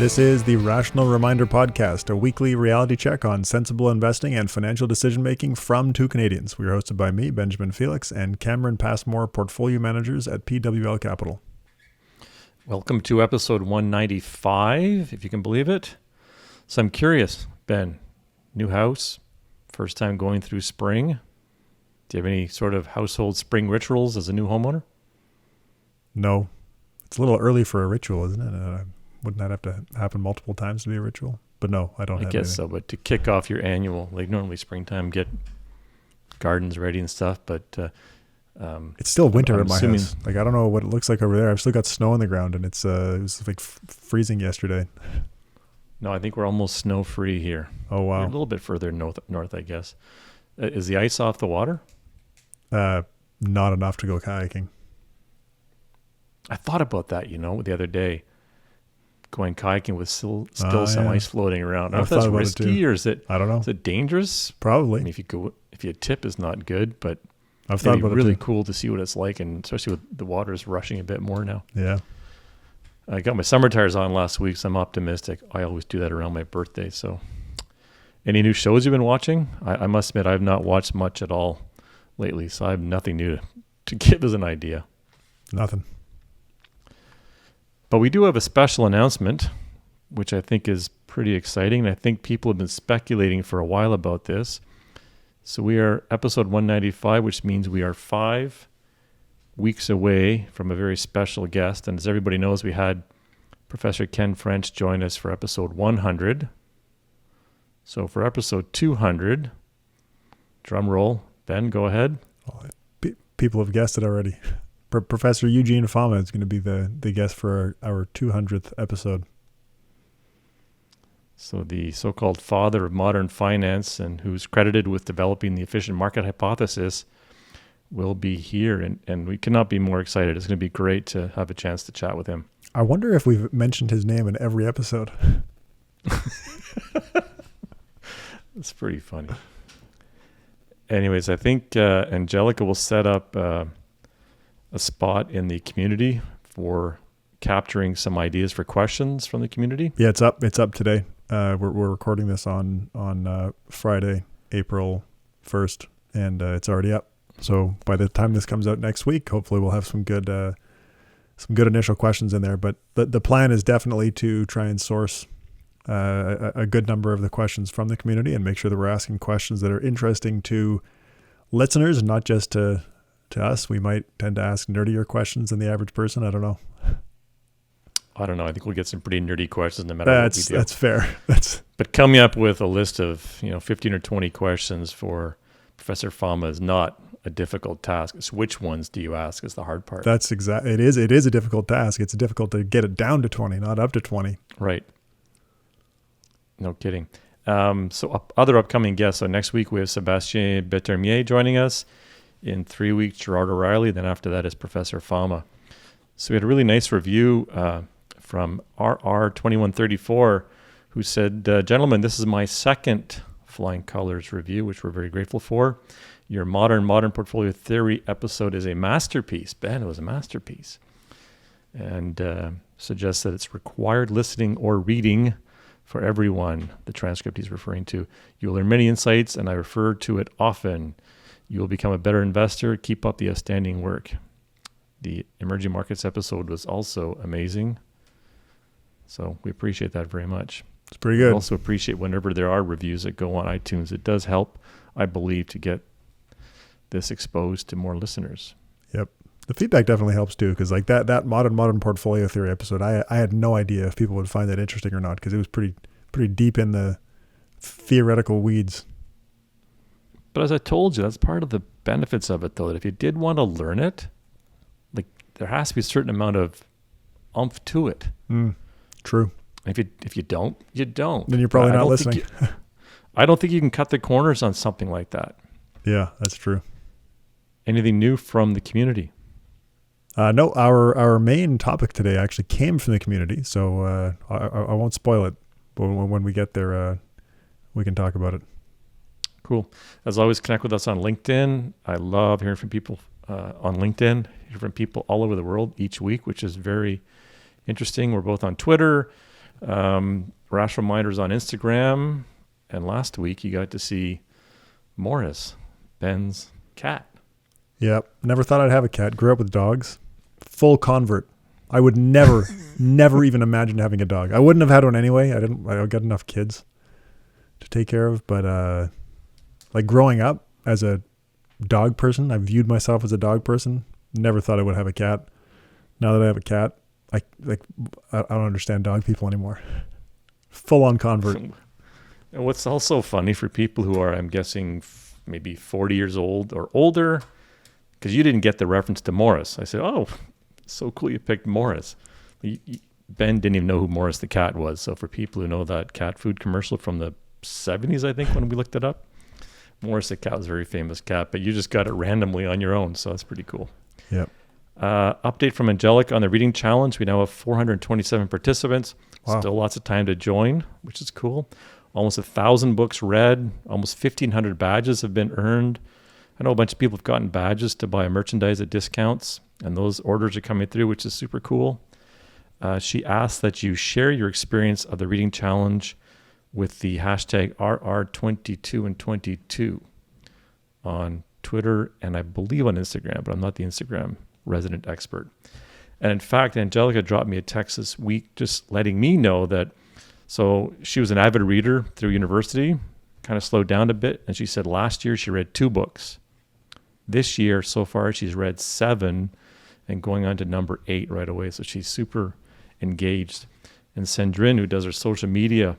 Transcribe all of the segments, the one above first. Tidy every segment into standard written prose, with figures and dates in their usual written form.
This is the Rational Reminder Podcast, a weekly reality check on sensible investing and financial decision-making from two Canadians. We are hosted by me, Benjamin Felix, and Cameron Passmore, portfolio managers at PWL Capital. Welcome to episode 195, if you can believe it. So I'm curious, Ben, new house, first time going through spring. Do you have any sort of household spring rituals as a new homeowner? No. It's a little early for a ritual, isn't it? Wouldn't that have to happen multiple times to be a ritual? But no, I don't have I guess anything. so, but to kick off your annual, like normally springtime, get gardens ready and stuff, but... it's still winter I'm at my house. Like, I don't know what it looks like over there. I've still got snow on the ground, and it was like freezing yesterday. No, I think we're almost snow-free here. Oh, wow. We're a little bit further north, I guess. Is the ice off the water? Not enough to go kayaking. I thought about that, the other day. Going kayaking with still some ice floating around. I don't know if that's risky or is it? I don't know. Is it dangerous? Probably. I mean, if your tip is not good, but I've thought about really it too. cool to see what it's like, and especially with the water's rushing a bit more now. Yeah. I got my summer tires on last week, so I'm optimistic. I always do that around my birthday. So, any new shows you've been watching? I must admit, I have not watched much at all lately, so I have nothing new to give as an idea. Nothing. But we do have a special announcement, which I think is pretty exciting. And I think people have been speculating for a while about this. So we are episode 195, which means we are 5 weeks away from a very special guest. And as everybody knows, we had Professor Ken French join us for episode 100. So for episode 200, drum roll, Ben, go ahead. Well, people have guessed it already. Professor Eugene Fama is going to be the guest for our 200th episode. So the so-called father of modern finance and who's credited with developing the efficient market hypothesis will be here. And we cannot be more excited. It's going to be great to have a chance to chat with him. I wonder if we've mentioned his name in every episode. That's pretty funny. Anyways, I think Angelica will set up... a spot in the community for capturing some ideas for questions from the community. Yeah, it's up today. We're recording this on Friday, April 1st, and it's already up. So by the time this comes out next week, hopefully we'll have some good initial questions in there. But the plan is definitely to try and source a good number of the questions from the community and make sure that we're asking questions that are interesting to listeners and not just to us. We might tend to ask nerdier questions than the average person. I don't know. I think we'll get some pretty nerdy questions no matter what we do. That's fair. But coming up with a list of 15 or 20 questions for Professor Fama is not a difficult task. It's which ones do you ask is the hard part. That's exactly. It is a difficult task. It's difficult to get it down to 20, not up to 20. Right. No kidding. So other upcoming guests. So next week we have Sébastien Betermier joining us. In 3 weeks, Gerard O'Reilly. Then after that is Professor Fama. So we had a really nice review from RR2134 who said, gentlemen, this is my second Flying Colors review, which we're very grateful for. Your modern portfolio theory episode is a masterpiece. Ben, it was a masterpiece. And suggests that it's required listening or reading for everyone, the transcript he's referring to. You'll learn many insights, and I refer to it often. You will become a better investor. Keep up the outstanding work. The emerging markets episode was also amazing. So we appreciate that very much. It's pretty good. We also appreciate whenever there are reviews that go on iTunes. It does help, I believe, to get this exposed to more listeners. Yep. The feedback definitely helps too, because like that modern portfolio theory episode, I had no idea if people would find that interesting or not, because it was pretty deep in the theoretical weeds. But as I told you, that's part of the benefits of it, though, that if you did want to learn it, like there has to be a certain amount of oomph to it. True. If you don't, you don't. Then you're probably not listening. I don't think you can cut the corners on something like that. Yeah, that's true. Anything new from the community? No, our main topic today actually came from the community, so I won't spoil it. But when we get there, we can talk about it. Cool. As always, connect with us on LinkedIn. I love hearing from people on LinkedIn, hearing from people all over the world each week, which is very interesting. We're both on Twitter. Rash Reminders on Instagram. And last week you got to see Morris, Ben's cat. Yep. Never thought I'd have a cat. Grew up with dogs. Full convert. I would never, never even imagine having a dog. I wouldn't have had one anyway. I got enough kids to take care of. But like growing up as a dog person, I viewed myself as a dog person. Never thought I would have a cat. Now that I have a cat, I don't understand dog people anymore. Full on convert. And what's also funny for people who are, I'm guessing, maybe 40 years old or older, because you didn't get the reference to Morris. I said, oh, so cool you picked Morris. Ben didn't even know who Morris the cat was. So for people who know that cat food commercial from the 70s, I think, when we looked it up, Morris the cat was a very famous cat, but you just got it randomly on your own. So that's pretty cool. Yep. Update from Angelica on the reading challenge. We now have 427 participants. Wow. Still lots of time to join, which is cool. Almost 1,000 books read. Almost 1,500 badges have been earned. I know a bunch of people have gotten badges to buy merchandise at discounts, and those orders are coming through, which is super cool. She asked that you share your experience of the reading challenge with the hashtag RR22 and 22 on Twitter and I believe on Instagram, but I'm not the Instagram resident expert. And in fact, Angelica dropped me a text this week just letting me know that, so she was an avid reader through university, kind of slowed down a bit, and she said last year she read 2 books. This year, so far, she's read 7 and going on to number 8 right away. So she's super engaged. And Sandrine, who does her social media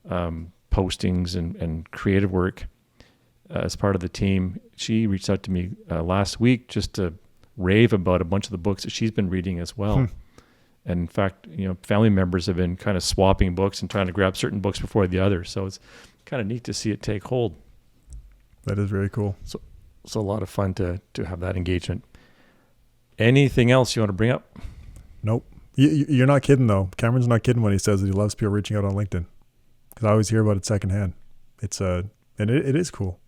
postings and creative work as part of the team, she reached out to me last week just to rave about a bunch of the books that she's been reading as well. And in fact, family members have been kind of swapping books and trying to grab certain books before the others. So it's kind of neat to see it take hold. That is very cool. So it's a lot of fun to have that engagement. Anything else you want to bring up? Nope. You're not kidding, though. Cameron's not kidding when he says that he loves people reaching out on LinkedIn. Because I always hear about it secondhand. It's and it is cool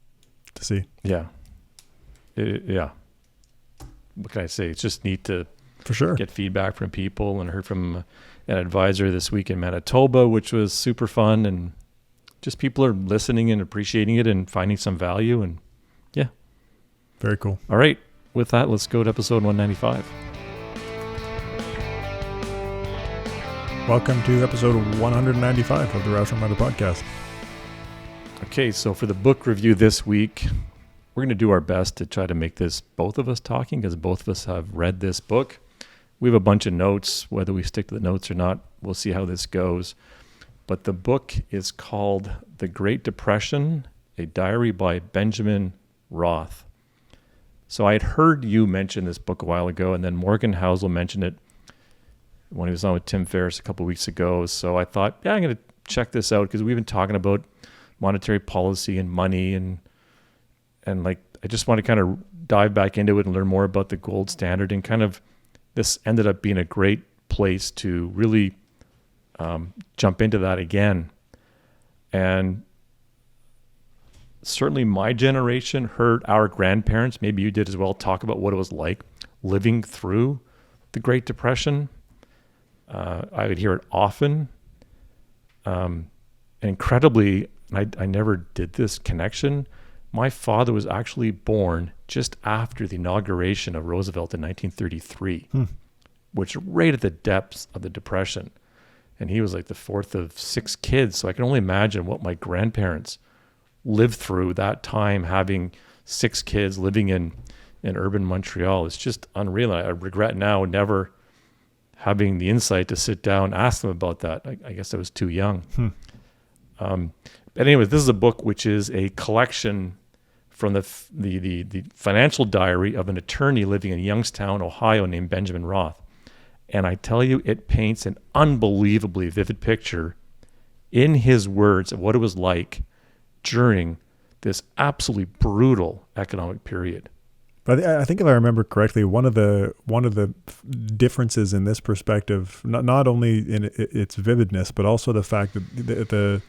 to see. Yeah. Yeah. What can I say? It's just neat to for sure get feedback from people, and I heard from an advisor this week in Manitoba, which was super fun, and just people are listening and appreciating it and finding some value, and yeah. Very cool. All right. With that, let's go to episode 195. Welcome to episode 195 of the Roush Reminder podcast. Okay, so for the book review this week, we're going to do our best to try to make this both of us talking, because both of us have read this book. We have a bunch of notes. Whether we stick to the notes or not, we'll see how this goes. But the book is called The Great Depression, a diary by Benjamin Roth. So I had heard you mention this book a while ago, and then Morgan Housel mentioned it when he was on with Tim Ferriss a couple of weeks ago. So I thought, yeah, I'm going to check this out, because we've been talking about monetary policy and money, and like I just want to kind of dive back into it and learn more about the gold standard, and kind of this ended up being a great place to really jump into that again. And certainly my generation heard our grandparents, maybe you did as well, talk about what it was like living through the Great Depression. I would hear it often. Incredibly, I never did this connection. My father was actually born just after the inauguration of Roosevelt in 1933, which right at the depths of the Depression. And he was like the 4th of 6 kids. So I can only imagine what my grandparents lived through that time, having 6 kids living in urban Montreal. It's just unreal. I regret now never having the insight to sit down and ask them about that. I guess I was too young. But anyways, this is a book which is a collection from the financial diary of an attorney living in Youngstown, Ohio, named Benjamin Roth. And I tell you, it paints an unbelievably vivid picture in his words of what it was like during this absolutely brutal economic period. But I think if I remember correctly, one of the differences in this perspective, not only in its vividness, but also the fact that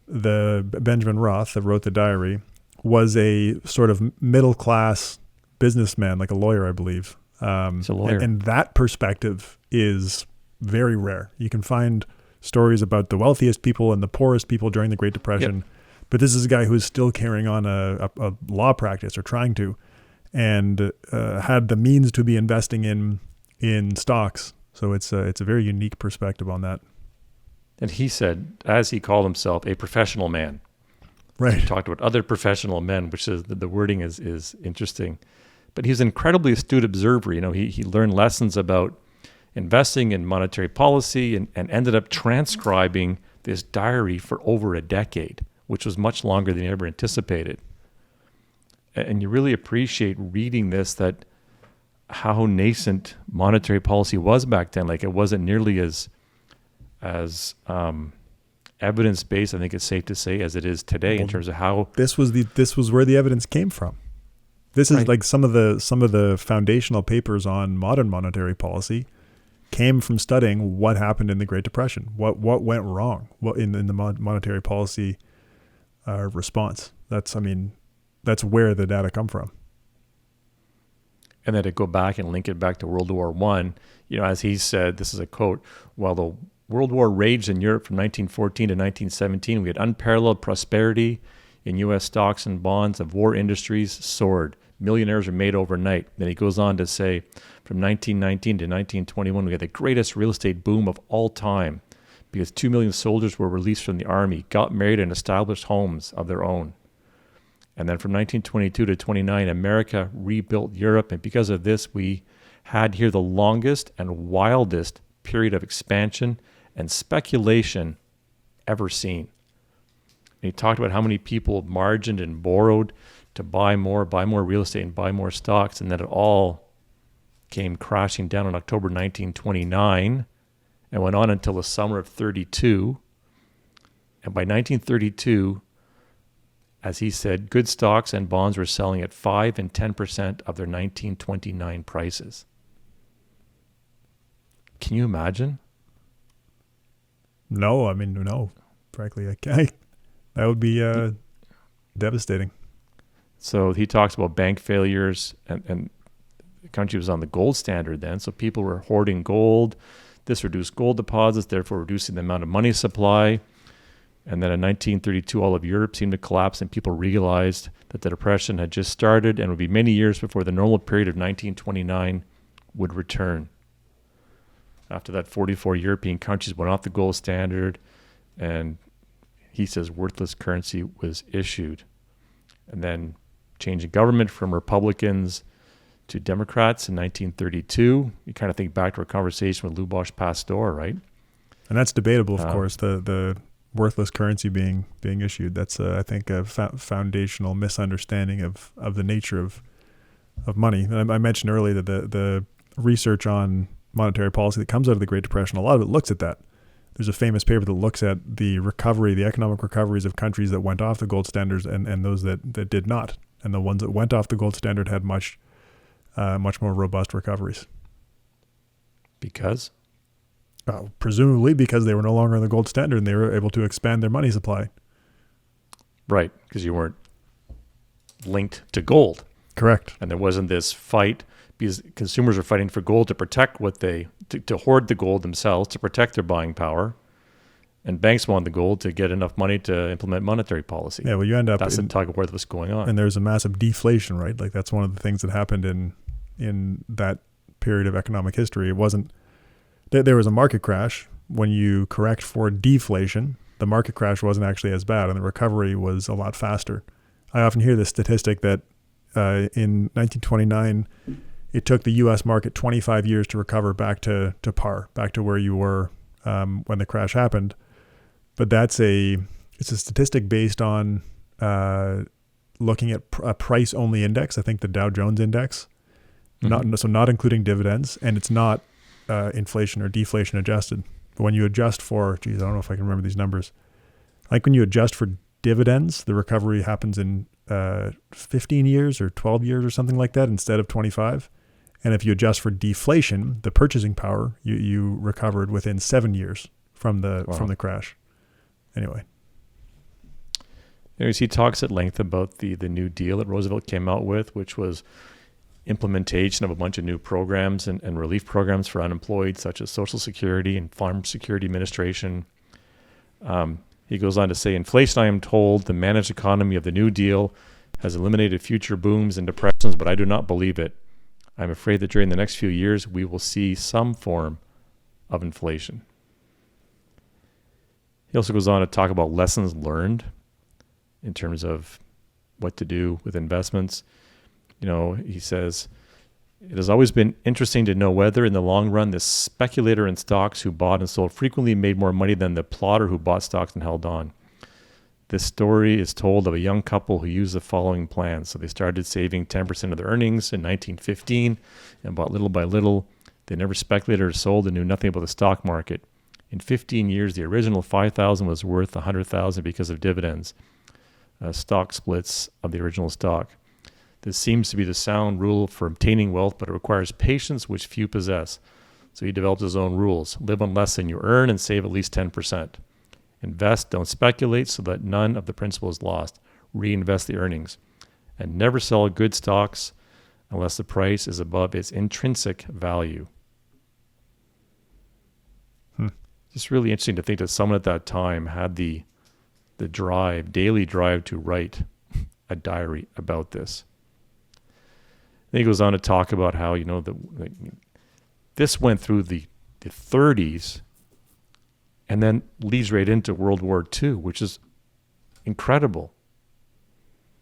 the Benjamin Roth that wrote the diary was a sort of middle class businessman, like a lawyer, I believe. He's a lawyer. And that perspective is very rare. You can find stories about the wealthiest people and the poorest people during the Great Depression. Yep. But this is a guy who is still carrying on a law practice, or trying to, and had the means to be investing in stocks. So it's a very unique perspective on that. And he said, as he called himself, a professional man. Right. He talked about other professional men, which is the wording is interesting. But he's an incredibly astute observer. You know, he learned lessons about investing in monetary policy and ended up transcribing this diary for over a decade, which was much longer than he ever anticipated. And you really appreciate reading this, that how nascent monetary policy was back then. Like, it wasn't nearly as evidence-based, I think it's safe to say, as it is today, in terms of how this was where the evidence came from. This is right. Like some of the foundational papers on modern monetary policy came from studying what happened in the Great Depression, what went wrong, what in the monetary policy response. That's where the data come from. And then to go back and link it back to World War I, you know, as he said, this is a quote, while the World War raged in Europe from 1914 to 1917, we had unparalleled prosperity in U.S. stocks and bonds. Of war industries soared. Millionaires were made overnight. Then he goes on to say, from 1919 to 1921, we had the greatest real estate boom of all time because 2 million soldiers were released from the army, got married, and established homes of their own. And then from 1922 to 29, America rebuilt Europe. And because of this, we had here the longest and wildest period of expansion and speculation ever seen. And he talked about how many people margined and borrowed to buy more real estate and buy more stocks. And then it all came crashing down in October 1929 and went on until the summer of 32. And by 1932, as he said, good stocks and bonds were selling at 5 and 10% of their 1929 prices. Can you imagine? No, no. Frankly, that would be devastating. So he talks about bank failures, and the country was on the gold standard then, so people were hoarding gold. This reduced gold deposits, therefore reducing the amount of money supply. And then in 1932, all of Europe seemed to collapse, and people realized that the Depression had just started and would be many years before the normal period of 1929 would return. After that, 44 European countries went off the gold standard, and he says worthless currency was issued. And then changing government from Republicans to Democrats in 1932. You kind of think back to our conversation with Lubos Pastor, right? And that's debatable, of course, the worthless currency being issued. That's, I think, a foundational misunderstanding of the nature of money. And I mentioned earlier that the research on monetary policy that comes out of the Great Depression, a lot of it looks at that. There's a famous paper that looks at the economic recoveries of countries that went off the gold standards and those that did not. And the ones that went off the gold standard had much more robust recoveries. Because? Presumably because they were no longer on the gold standard and they were able to expand their money supply. Right, because you weren't linked to gold. Correct. And there wasn't this fight because consumers are fighting for gold to protect to hoard the gold themselves, to protect their buying power. And banks want the gold to get enough money to implement monetary policy. Yeah, well, you end up... That's the tug of war that was going on. And there's a massive deflation, right? Like, that's one of the things that happened in that period of economic history. It wasn't... There was a market crash. When you correct for deflation, the market crash wasn't actually as bad, and the recovery was a lot faster. I often hear this statistic that in 1929, it took the U.S. market 25 years to recover back to par, back to where you were when the crash happened. But it's a statistic based on looking at a price-only index. I think the Dow Jones index, not including dividends, and it's not inflation or deflation adjusted. But when you adjust for, I don't know if I can remember these numbers. Like when you adjust for dividends, the recovery happens in 15 years or 12 years or something like that instead of 25. And if you adjust for deflation, the purchasing power, you recovered within 7 years from the crash. Anyway. Anyways, he talks at length about the New Deal that Roosevelt came out with, which was implementation of a bunch of new programs and relief programs for unemployed, such as Social Security and Farm Security Administration. He goes on to say, inflation, I am told, the managed economy of the New Deal has eliminated future booms and depressions, but I do not believe it. I'm afraid that during the next few years, we will see some form of inflation. He also goes on to talk about lessons learned in terms of what to do with investments. He says, it has always been interesting to know whether in the long run, the speculator in stocks who bought and sold frequently made more money than the plotter who bought stocks and held on. This story is told of a young couple who used the following plan. So they started saving 10% of their earnings in 1915 and bought little by little. They never speculated or sold and knew nothing about the stock market. In 15 years, the original $5,000 was worth $100,000 because of dividends, stock splits of the original stock. This seems to be the sound rule for obtaining wealth, but it requires patience, which few possess. So he developed his own rules. Live on less than you earn and save at least 10%. Invest, don't speculate, so that none of the principal is lost. Reinvest the earnings. And never sell good stocks unless the price is above its intrinsic value. Just really interesting to think that someone at that time had the daily drive to write a diary about this. Then he goes on to talk about how, this went through the 30s and then leads right into World War II, which is incredible.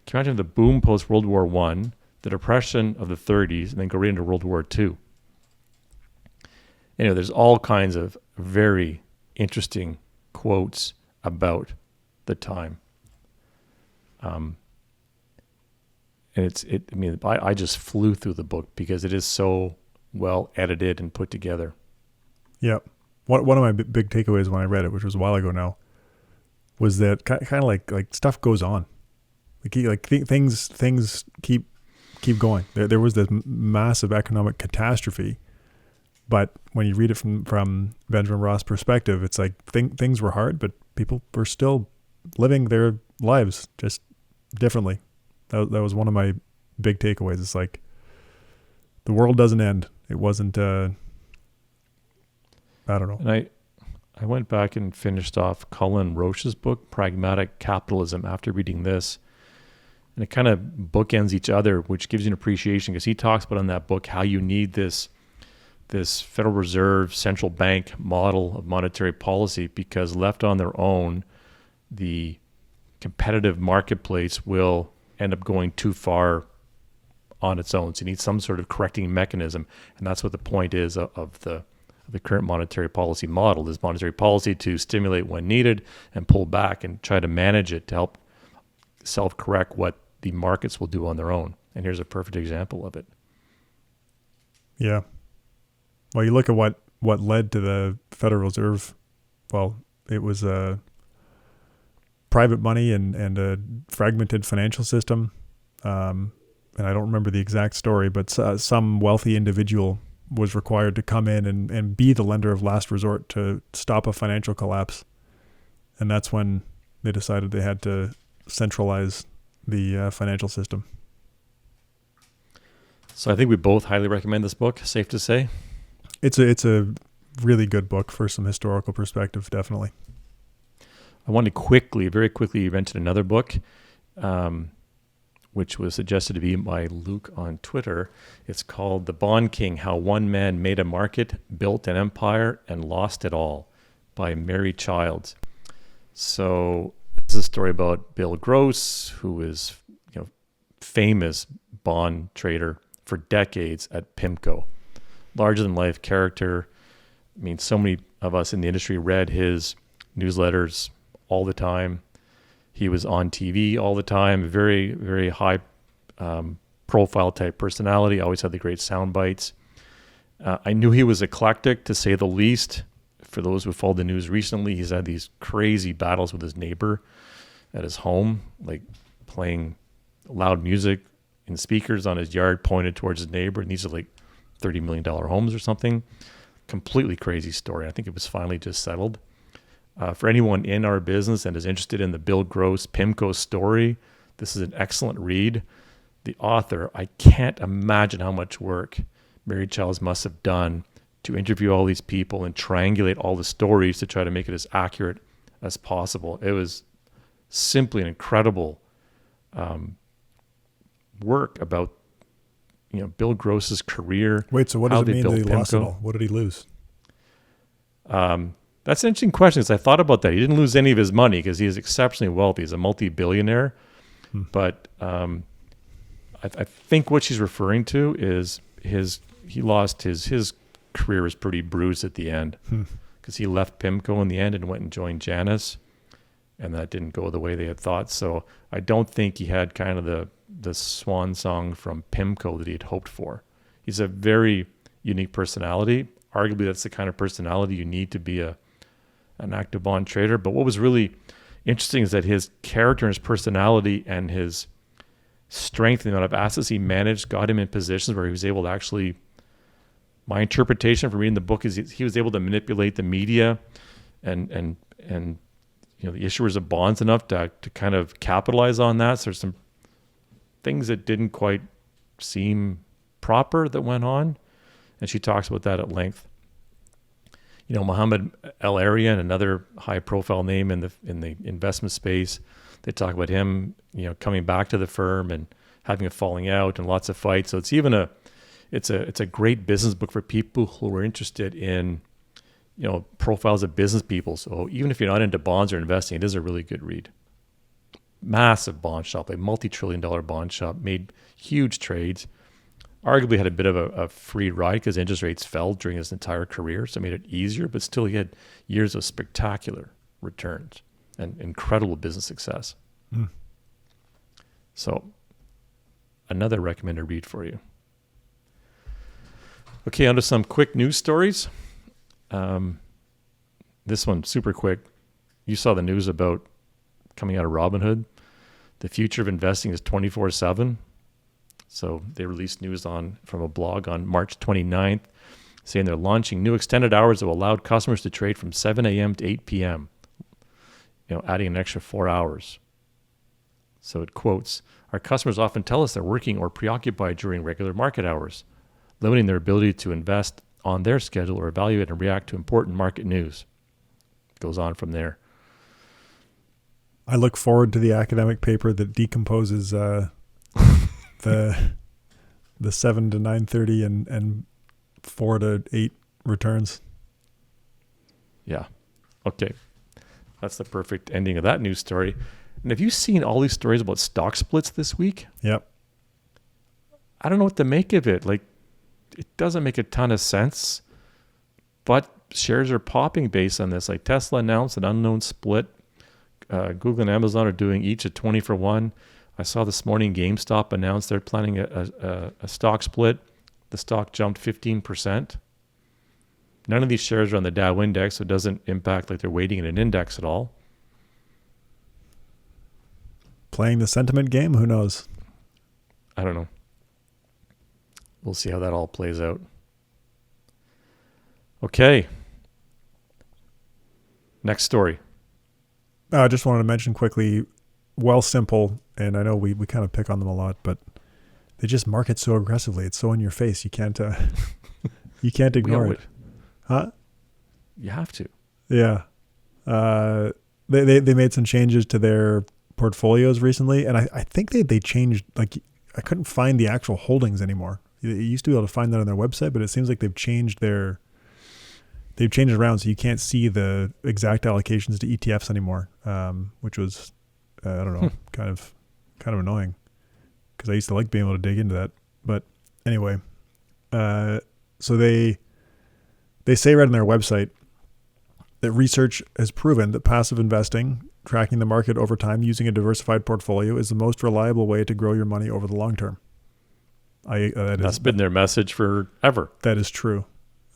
Can you imagine the boom post-World War I, the depression of the 30s, and then go right into World War II? Anyway, there's all kinds of very interesting quotes about the time. And I just flew through the book because it is so well edited and put together. Yeah. One of my big takeaways when I read it, which was a while ago now, was that kind of like stuff goes on. Things keep going. There was this massive economic catastrophe, but when you read it from Benjamin Ross' perspective, it's like things were hard, but people were still living their lives just differently. That was one of my big takeaways. It's like the world doesn't end. It wasn't. I don't know. And I went back and finished off Colin Roche's book, Pragmatic Capitalism, after reading this. And it kind of bookends each other, which gives you an appreciation, because he talks about in that book how you need this Federal Reserve central bank model of monetary policy, because left on their own, the competitive marketplace will end up going too far on its own. So you need some sort of correcting mechanism. And that's what the point is of the current monetary policy model, is monetary policy to stimulate when needed and pull back and try to manage it to help self-correct what the markets will do on their own. And here's a perfect example of it. Yeah. Well, you look at what led to the Federal Reserve. Well, it was private money and a fragmented financial system. And I don't remember the exact story, but some wealthy individual was required to come in and be the lender of last resort to stop a financial collapse. And that's when they decided they had to centralize the financial system. So I think we both highly recommend this book, safe to say. It's a really good book for some historical perspective, definitely. I want to very quickly mention another book, which was suggested to be by Luke on Twitter. It's called The Bond King, How One Man Made a Market, Built an Empire, and Lost It All, by Mary Childs. So this is a story about Bill Gross, who is famous bond trader for decades at PIMCO. Larger-than-life character. I mean, so many of us in the industry read his newsletters all the time. He was on TV all the time, very, very high profile type personality, always had the great sound bites. I knew he was eclectic, to say the least. For those who followed the news recently, he's had these crazy battles with his neighbor at his home, like playing loud music in speakers on his yard pointed towards his neighbor. And these are like $30 million homes or something. Completely crazy story. I think it was finally just settled. For anyone in our business and is interested in the Bill Gross PIMCO story, this is an excellent read. the author, I can't imagine how much work Mary Childs must have done to interview all these people and triangulate all the stories to try to make it as accurate as possible. It was simply an incredible work about Bill Gross's career. Wait, so what does it mean that he lost it all? What did he lose? That's an interesting question, because I thought about that. He didn't lose any of his money because he is exceptionally wealthy. He's a multi-billionaire. But I think what she's referring to is he lost his career was pretty bruised at the end, because he left PIMCO in the end and went and joined Janus, and that didn't go the way they had thought. So I don't think he had kind of the swan song from PIMCO that he had hoped for. He's a very unique personality. Arguably, that's the kind of personality you need to be an active bond trader. But what was really interesting is that his character and his personality and his strength and the amount of assets he managed got him in positions where he was able to actually, my interpretation from reading the book is he was able to manipulate the media and the issuers of bonds enough to kind of capitalize on that. So there's some things that didn't quite seem proper that went on, and she talks about that at length. Mohammed El-Arian, another high-profile name in the investment space, they talk about him, coming back to the firm and having a falling out and lots of fights. So it's a great business book for people who are interested in, profiles of business people. So even if you're not into bonds or investing, it is a really good read. Massive bond shop, a multi-trillion-dollar bond shop, made huge trades. Arguably had a bit of a free ride because interest rates fell during his entire career, so it made it easier, but still he had years of spectacular returns and incredible business success. So another recommended read for you. Okay, on to some quick news stories. This one, super quick. You saw the news about coming out of Robinhood. The future of investing is 24/7. So they released news from a blog on March 29th saying they're launching new extended hours that will allow customers to trade from 7 a.m. to 8 p.m., adding an extra 4 hours. So it quotes, "Our customers often tell us they're working or preoccupied during regular market hours, limiting their ability to invest on their schedule or evaluate and react to important market news." It goes on from there. I look forward to the academic paper that decomposes the 7 to 9:30 and 4 to 8 returns. Yeah. Okay. That's the perfect ending of that news story. And have you seen all these stories about stock splits this week? Yep. I don't know what to make of it. Like, it doesn't make a ton of sense, but shares are popping based on this. Like, Tesla announced an unknown split. Google and Amazon are doing each a 20-for-1. I saw this morning GameStop announced they're planning a stock split. The stock jumped 15%. None of these shares are on the Dow index, so it doesn't impact like they're weighting in an index at all. Playing the sentiment game? Who knows? I don't know. We'll see how that all plays out. Okay. Next story. I just wanted to mention quickly, Wealthsimple, and I know we kind of pick on them a lot, but they just market so aggressively. It's so in your face. You can't ignore it. Huh? You have to. Yeah. They made some changes to their portfolios recently, and I think they changed, like, I couldn't find the actual holdings anymore. You used to be able to find that on their website, but it seems like they've changed it around, so you can't see the exact allocations to ETFs anymore, which was, I don't know, kind of annoying, because I used to like being able to dig into that. But anyway, so they say right on their website that research has proven that passive investing, tracking the market over time using a diversified portfolio, is the most reliable way to grow your money over the long term. That's been their message forever. That is true.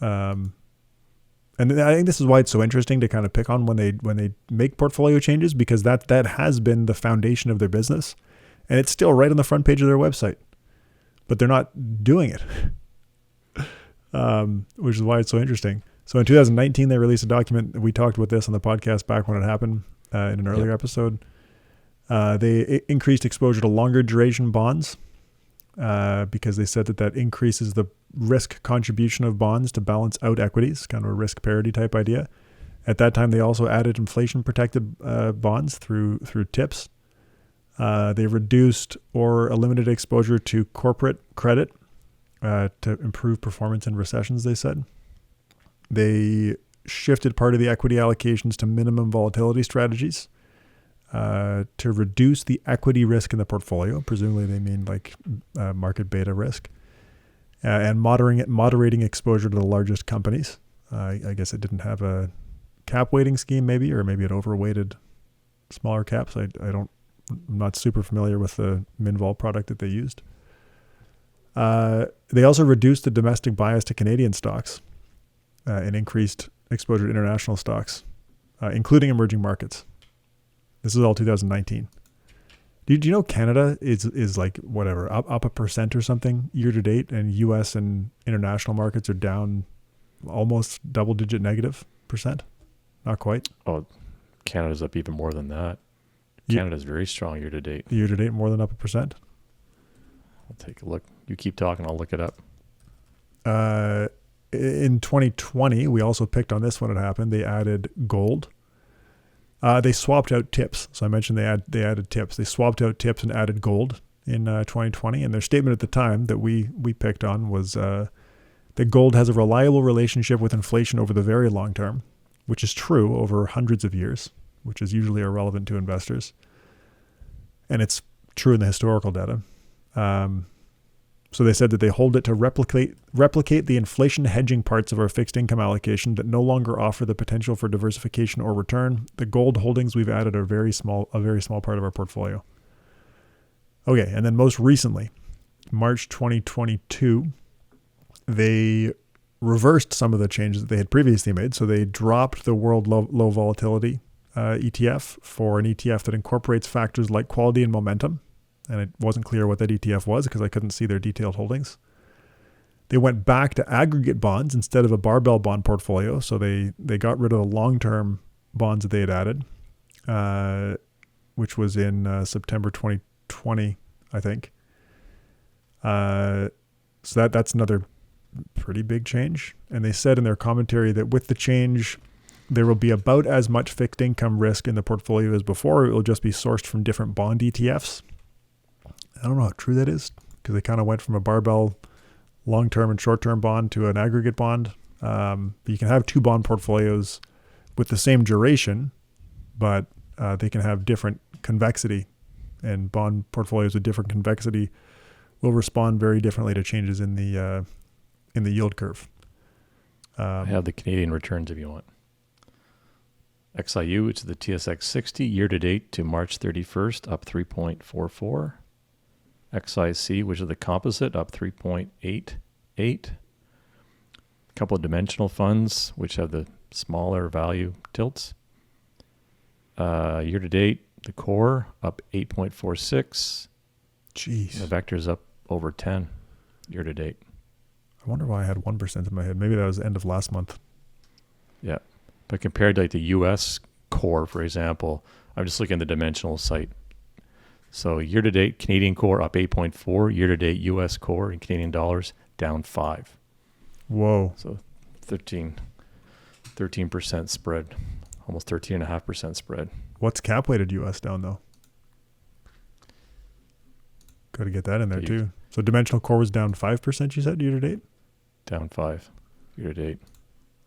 And I think this is why it's so interesting to kind of pick on when they make portfolio changes, because that has been the foundation of their business, and it's still right on the front page of their website, but they're not doing it, which is why it's so interesting. So in 2019, they released a document. We talked about this on the podcast back when it happened in an earlier episode. They increased exposure to longer duration bonds, because they said that increases the risk contribution of bonds to balance out equities, kind of a risk parity type idea. At that time, they also added inflation-protected bonds through TIPS. They reduced or eliminated exposure to corporate credit to improve performance in recessions, they said. They shifted part of the equity allocations to minimum volatility strategies to reduce the equity risk in the portfolio. Presumably they mean like market beta risk. And moderating exposure to the largest companies. I guess it didn't have a cap weighting scheme maybe, or maybe it overweighted smaller caps. I'm not super familiar with the Minvol product that they used. They also reduced the domestic bias to Canadian stocks and increased exposure to international stocks, including emerging markets. This is all 2019. Do you know Canada is like whatever, up 1% or something year to date, and US and international markets are down almost double-digit negative percent? Not quite. Oh, Canada's up even more than that. Canada's very strong year to date. Year to date, more than up 1%? I'll take a look. You keep talking, I'll look it up. In 2020, we also picked on this when it happened. They added gold. They swapped out TIPS. So I mentioned they added TIPS. They swapped out TIPS and added gold in 2020. And their statement at the time that we picked on was that gold has a reliable relationship with inflation over the very long term, which is true over hundreds of years, which is usually irrelevant to investors. And it's true in the historical data. So they said that they hold it to replicate the inflation hedging parts of our fixed income allocation that no longer offer the potential for diversification or return. The gold holdings we've added are a very small part of our portfolio. Okay, and then most recently, March 2022, they reversed some of the changes that they had previously made. So they dropped the world low volatility ETF for an ETF that incorporates factors like quality and momentum. And it wasn't clear what that ETF was because I couldn't see their detailed holdings. They went back to aggregate bonds instead of a barbell bond portfolio. So they got rid of the long-term bonds that they had added, which was in September 2020, I think. So that's another pretty big change. And they said in their commentary that with the change, there will be about as much fixed income risk in the portfolio as before. It will just be sourced from different bond ETFs. I don't know how true that is because they kind of went from a barbell long-term and short-term bond to an aggregate bond. But you can have two bond portfolios with the same duration, but they can have different convexity, and bond portfolios with different convexity will respond very differently to changes in the yield curve. I have the Canadian returns if you want. XIU, which is the TSX 60, year-to-date to March 31st, up 3.44. XIC, which is the composite, up 3.88. A couple of dimensional funds, which have the smaller value tilts. Year-to-date, the core, up 8.46. Jeez. The vector's up over 10 year-to-date. I wonder why I had 1% in my head. Maybe that was the end of last month. Yeah. But compared to like the U.S. core, for example, I'm just looking at the dimensional site. So year-to-date, Canadian core up 8.4. Year-to-date, U.S. core in Canadian dollars down 5. Whoa. So 13% spread, almost 13.5% spread. What's cap-weighted U.S. down, though? Got to get that in there, too. So dimensional core was down 5%, you said, year-to-date? Down 5 year-to-date.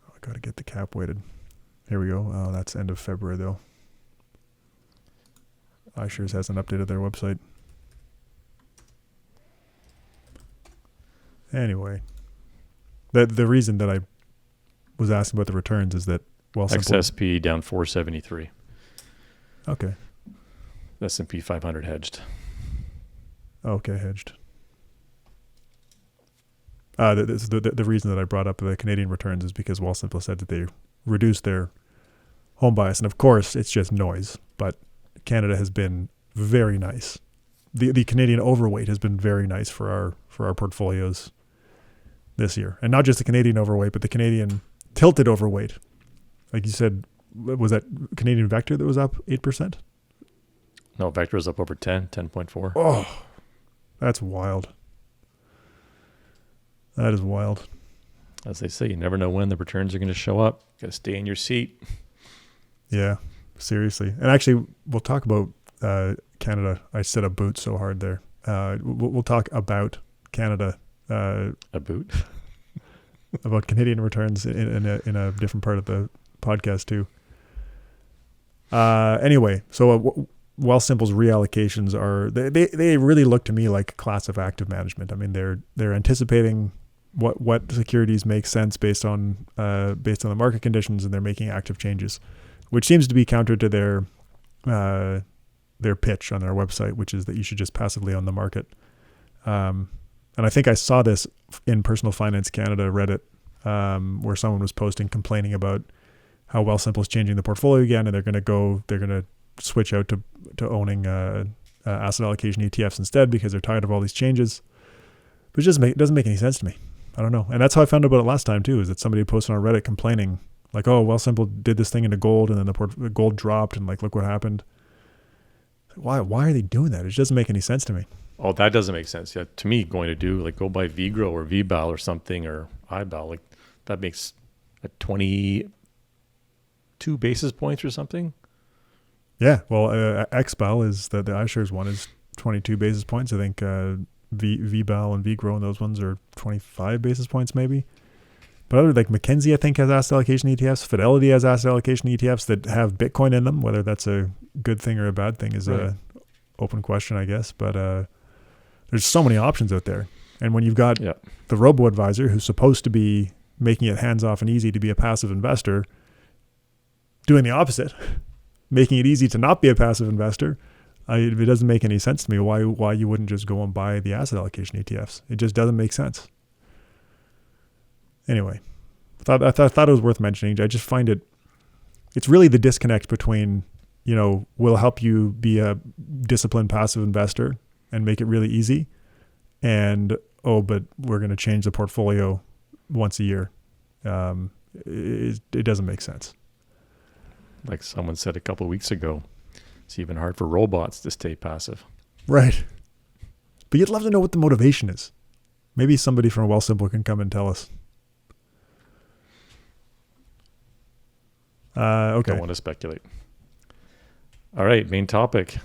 Oh, I got to get the cap-weighted. Here we go. Oh, that's end of February, though. iShares hasn't updated their website. Anyway, the reason that I was asking about the returns is that XSP down 473. Okay. S&P 500 hedged. Okay, hedged. The reason that I brought up the Canadian returns is because Wealthsimple said that they reduced their home bias, and of course it's just noise, but Canada has been very nice. The Canadian overweight has been very nice for our portfolios this year. And not just the Canadian overweight, but the Canadian tilted overweight. Like you said, was that Canadian Vector that was up 8%? No, Vector was up over 10.4. Oh, that's wild. That is wild. As they say, you never know when the returns are going to show up. Got to stay in your seat. Yeah, seriously. And actually, we'll talk about Canada. I said a boot so hard there. We'll talk about Canada. A boot? About Canadian returns in a different part of the podcast too. Anyway, so Wealthsimple's reallocations are they really look to me like a class of active management. I mean, they're anticipating what securities make sense based on the market conditions, and they're making active changes, which seems to be counter to their pitch on their website, which is that you should just passively own the market. And I think I saw this in Personal Finance Canada Reddit, where someone was complaining about how Wealthsimple is changing the portfolio again, and they're going to switch out to owning asset allocation ETFs instead because they're tired of all these changes. But it doesn't make any sense to me. I don't know. And that's how I found out about it last time too, is that somebody posted on Reddit complaining like, oh, Wealthsimple did this thing into gold, and then the gold dropped, and like, look what happened. Why are they doing that? It just doesn't make any sense to me. Oh, that doesn't make sense. Yeah, to me, go buy VGRO or VBAL or something, or IBAL. Like, that makes a 22 basis points or something. Yeah, well, XBAL is the iShares one is 22 basis points. I think VBAL and VGRO and those ones are 25 basis points maybe. But other like Mackenzie, I think, has asset allocation ETFs. Fidelity has asset allocation ETFs that have Bitcoin in them. Whether that's a good thing or a bad thing is a open question, I guess. But there's so many options out there. And when you've got the robo-advisor who's supposed to be making it hands-off and easy to be a passive investor, doing the opposite, making it easy to not be a passive investor, it doesn't make any sense to me why you wouldn't just go and buy the asset allocation ETFs. It just doesn't make sense. Anyway, I thought it was worth mentioning. I just find it's really the disconnect between, we'll help you be a disciplined passive investor and make it really easy, and but we're going to change the portfolio once a year. It doesn't make sense. Like someone said a couple of weeks ago, it's even hard for robots to stay passive. Right. But you'd love to know what the motivation is. Maybe somebody from Wealthsimple can come and tell us. Okay. Don't want to speculate. All right, main topic.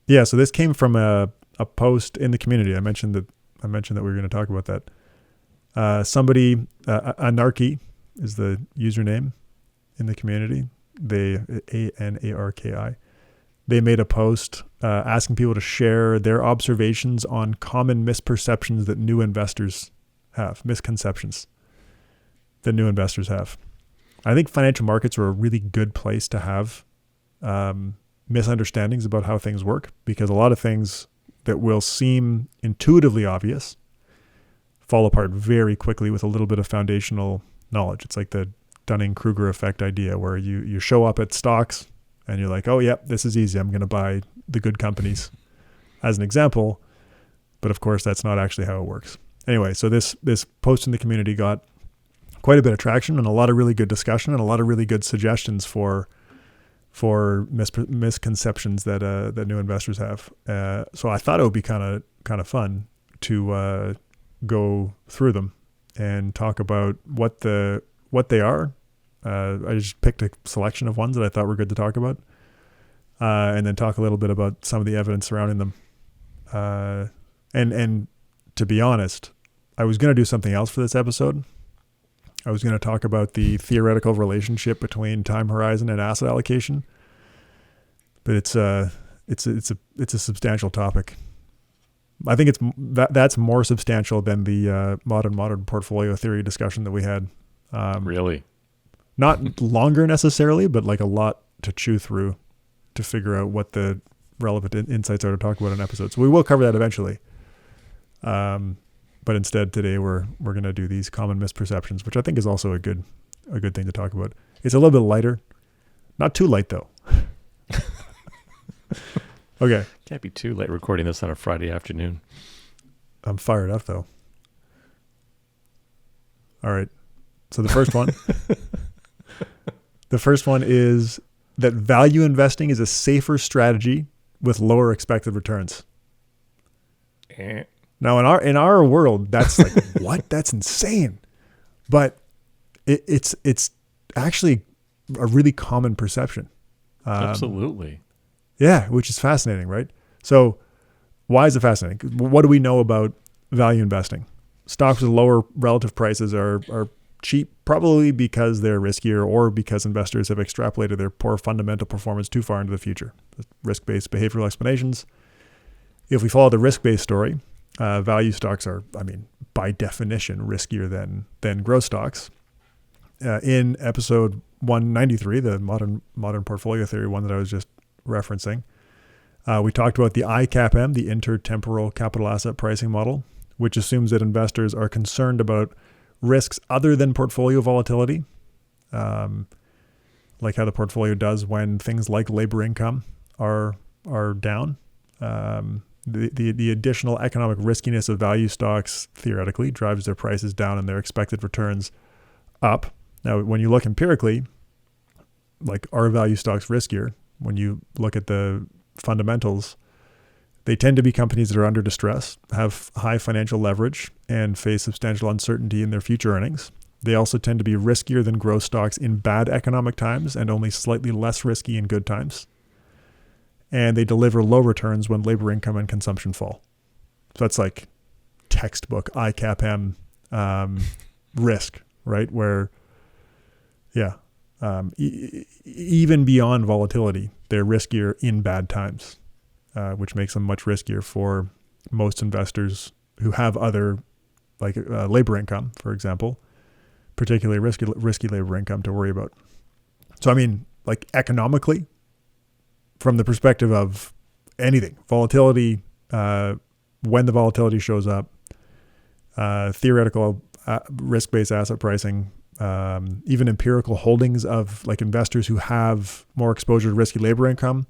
Yeah, so this came from a post in the community. I mentioned that we were going to talk about that. Somebody, Anarchy is the username in the community. They ANARKI. They made a post asking people to share their observations on common misperceptions that new investors have, misconceptions that new investors have. I think financial markets are a really good place to have misunderstandings about how things work, because a lot of things that will seem intuitively obvious fall apart very quickly with a little bit of foundational knowledge. It's like the Dunning-Kruger effect idea, where you show up at stocks and you're like, oh, yep, this is easy. I'm going to buy the good companies as an example. But of course, that's not actually how it works. Anyway, so this post in the community got quite a bit of traction and a lot of really good discussion and a lot of really good suggestions for misconceptions that new investors have. So I thought it would be kind of fun to go through them and talk about what they are. I just picked a selection of ones that I thought were good to talk about, and then talk a little bit about some of the evidence surrounding them. And to be honest, I was going to do something else for this episode. I was going to talk about the theoretical relationship between time horizon and asset allocation, but it's a substantial topic. I think that's more substantial than the modern portfolio theory discussion that we had. Really? Not longer necessarily, but like a lot to chew through to figure out what the relevant insights are to talk about in episodes. So we will cover that eventually. But instead today we're going to do these common misperceptions, which I think is also a good thing to talk about. It's a little bit lighter. Not too light though. Okay. Can't be too late recording this on a Friday afternoon. I'm fired up though. All right. So the first one. The first one is that value investing is a safer strategy with lower expected returns. Now in our world, that's like, what? That's insane. But it's actually a really common perception. Absolutely. Yeah, which is fascinating, right? So why is it fascinating? What do we know about value investing? Stocks with lower relative prices are cheap, probably because they're riskier or because investors have extrapolated their poor fundamental performance too far into the future. Risk-based behavioral explanations. If we follow the risk-based story, value stocks are, by definition, riskier than growth stocks. In episode 193, the modern portfolio theory one that I was just referencing, we talked about the ICAPM, the intertemporal capital asset pricing model, which assumes that investors are concerned about risks other than portfolio volatility, like how the portfolio does when things like labor income are down. The additional economic riskiness of value stocks theoretically drives their prices down and their expected returns up. Now, when you look empirically, like, are value stocks riskier? When you look at the fundamentals, they tend to be companies that are under distress, have high financial leverage, and face substantial uncertainty in their future earnings. They also tend to be riskier than growth stocks in bad economic times and only slightly less risky in good times. And they deliver low returns when labor income and consumption fall. So that's like textbook ICAPM risk, right? Where, even beyond volatility, they're riskier in bad times, which makes them much riskier for most investors who have other, like labor income, for example, particularly risky labor income to worry about. So, like, economically, from the perspective of anything, volatility, when the volatility shows up, theoretical risk-based asset pricing, even empirical holdings of, like, investors who have more exposure to risky labor income,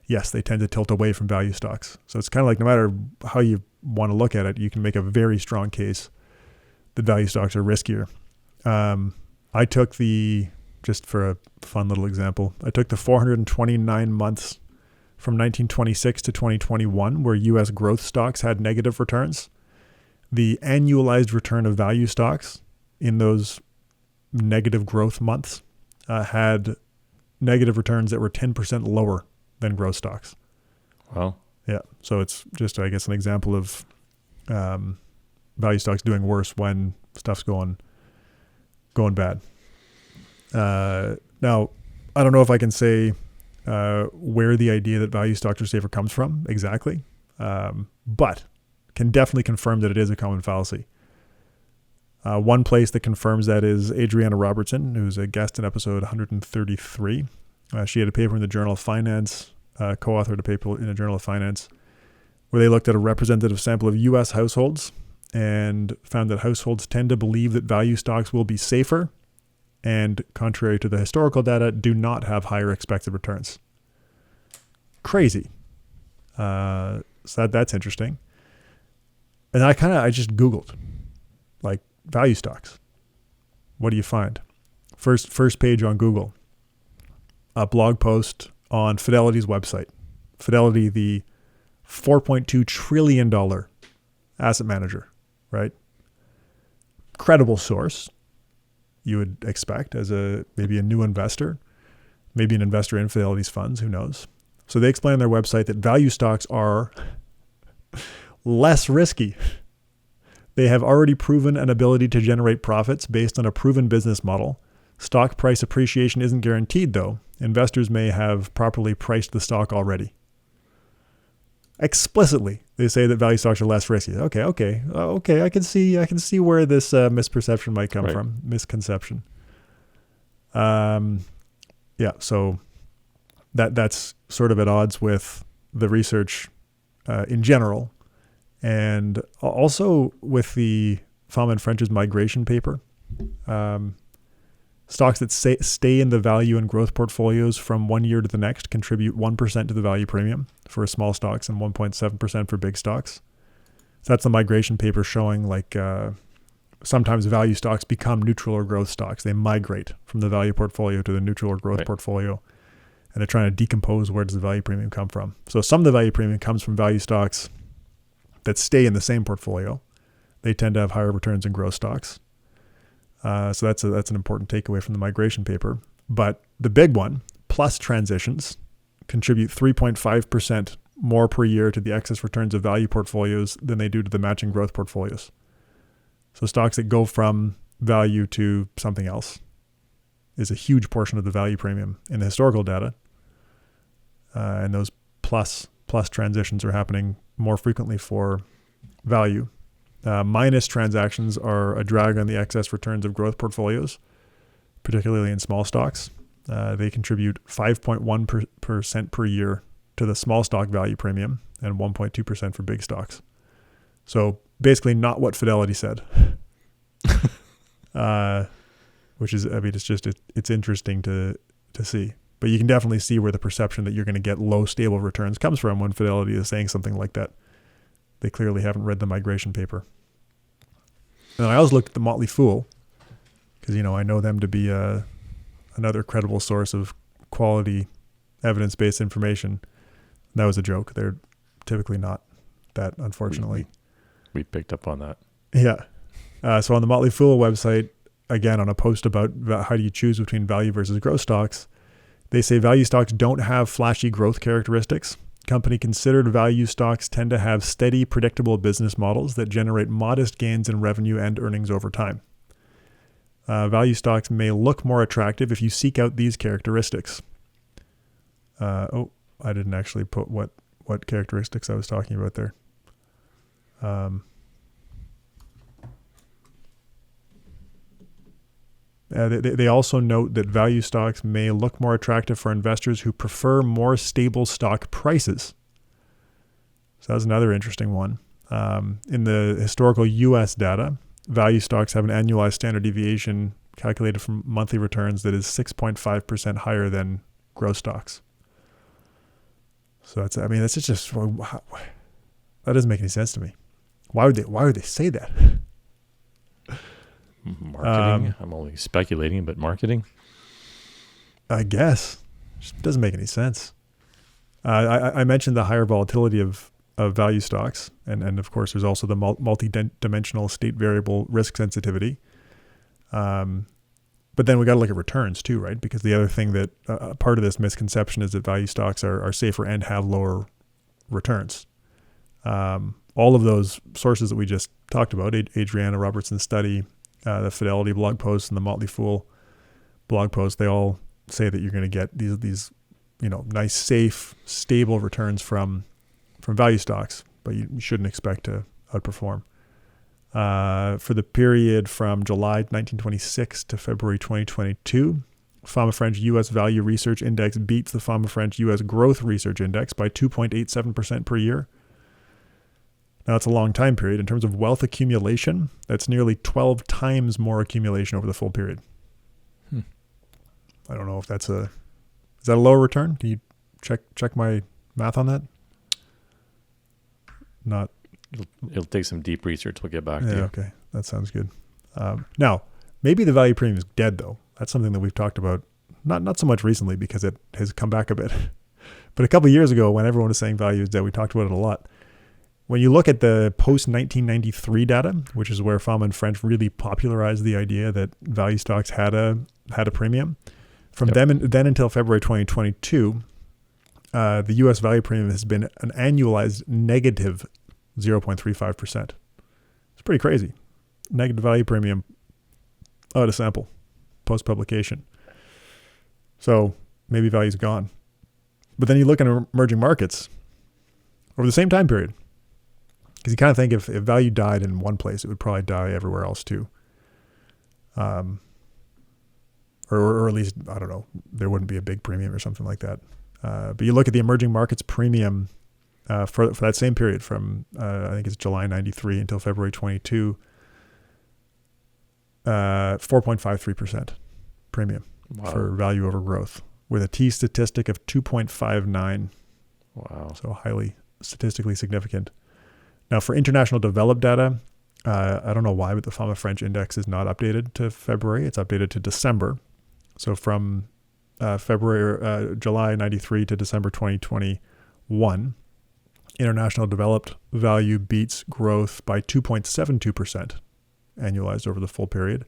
yes, they tend to tilt away from value stocks. So it's kind of like, no matter how you want to look at it, you can make a very strong case that value stocks are riskier. I took just for a fun little example, I took the 429 months from 1926 to 2021 where U.S. growth stocks had negative returns. The annualized return of value stocks in those negative growth months had negative returns that were 10% lower than growth stocks. Wow. Yeah. So it's just, I guess, an example of value stocks doing worse when stuff's going bad. Now, I don't know if I can say where the idea that value stocks are safer comes from exactly, but can definitely confirm that it is a common fallacy. One place that confirms that is Adriana Robertson, who's a guest in episode 133. She had a paper in the Journal of Finance, co-authored a paper in the Journal of Finance, where they looked at a representative sample of U.S. households and found that households tend to believe that value stocks will be safer and, contrary to the historical data, do not have higher expected returns. Crazy. So that's interesting. And I just Googled, like, value stocks. What do you find? First page on Google, a blog post on Fidelity's website. Fidelity, the $4.2 trillion asset manager, right? Credible source, you would expect, as maybe a new investor, maybe an investor in Fidelity's funds, who knows? So they explain on their website that value stocks are less risky. They have already proven an ability to generate profits based on a proven business model. Stock price appreciation isn't guaranteed, though. Investors may have properly priced the stock already. Explicitly, they say that value stocks are less risky. Okay. I can see where this misperception might come from. Misconception. So that's sort of at odds with the research in general, and also with the Fama and French's migration paper. Stocks that stay in the value and growth portfolios from one year to the next contribute 1% to the value premium for small stocks and 1.7% for big stocks. So that's the migration paper showing, like, sometimes value stocks become neutral or growth stocks. They migrate from the value portfolio to the neutral or growth portfolio. And they're trying to decompose, where does the value premium come from. So some of the value premium comes from value stocks that stay in the same portfolio, they tend to have higher returns than growth stocks. So that's an important takeaway from the migration paper. But the big one, plus transitions, contribute 3.5% more per year to the excess returns of value portfolios than they do to the matching growth portfolios. So stocks that go from value to something else is a huge portion of the value premium in the historical data. And those plus transitions are happening more frequently for value. Minus transactions are a drag on the excess returns of growth portfolios, particularly in small stocks. They contribute 5.1% per year to the small stock value premium and 1.2% for big stocks. So basically not what Fidelity said. Which is, it's interesting to see. But you can definitely see where the perception that you're going to get low stable returns comes from when Fidelity is saying something like that. They clearly haven't read the migration paper. And I always looked at the Motley Fool because, I know them to be another credible source of quality evidence-based information. That was a joke. They're typically not that, unfortunately. We picked up on that. Yeah. So on the Motley Fool website, again, on a post about how do you choose between value versus growth stocks, they say value stocks don't have flashy growth characteristics. Company-considered value stocks tend to have steady, predictable business models that generate modest gains in revenue and earnings over time. Value stocks may look more attractive if you seek out these characteristics. I didn't actually put what characteristics I was talking about there. They also note that value stocks may look more attractive for investors who prefer more stable stock prices. So that's another interesting one. In the historical U.S. data, value stocks have an annualized standard deviation calculated from monthly returns that is 6.5% higher than growth stocks. So that's just that doesn't make any sense to me. Why would they say that? Marketing. I'm only speculating, but marketing. I guess just doesn't make any sense. I mentioned the higher volatility of value stocks, and of course there's also the multi-dimensional state variable risk sensitivity. But then we got to look at returns too, right? Because the other thing that part of this misconception is that value stocks are safer and have lower returns. All of those sources that we just talked about, Adriana Robertson's study, the Fidelity blog post and the Motley Fool blog post, they all say that you're going to get these nice, safe, stable returns from value stocks, but you shouldn't expect to outperform. For the period from July 1926 to February 2022, Fama French U.S. Value Research Index beats the Fama French U.S. Growth Research Index by 2.87% per year. Now, it's a long time period. In terms of wealth accumulation, that's nearly 12 times more accumulation over the full period. I don't know if is that a lower return? Can you check my math on that? Not. It'll take some deep research. We'll get back to you. Okay. That sounds good. Now, maybe the value premium is dead, though. That's something that we've talked about, not so much recently because it has come back a bit. But a couple of years ago, when everyone was saying value is dead, we talked about it a lot. When you look at the post-1993 data, which is where Fama and French really popularized the idea that value stocks had a premium, from then until February 2022, the U.S. value premium has been an annualized negative 0.35%. It's pretty crazy. Negative value premium out of sample post-publication. So maybe value's gone. But then you look at emerging markets over the same time period. Because you kind of think if value died in one place, it would probably die everywhere else too. Or at least, I don't know, there wouldn't be a big premium or something like that. But you look at the emerging markets premium for that same period from, I think it's July 93 until February 22, 4.53% premium for value over growth with a T statistic of 2.59. Wow. So highly statistically significant. Now, for international developed data, I don't know why, but the Fama French index is not updated to February. It's updated to December. So from July 93 to December 2021, International developed value beats growth by 2.72% annualized over the full period.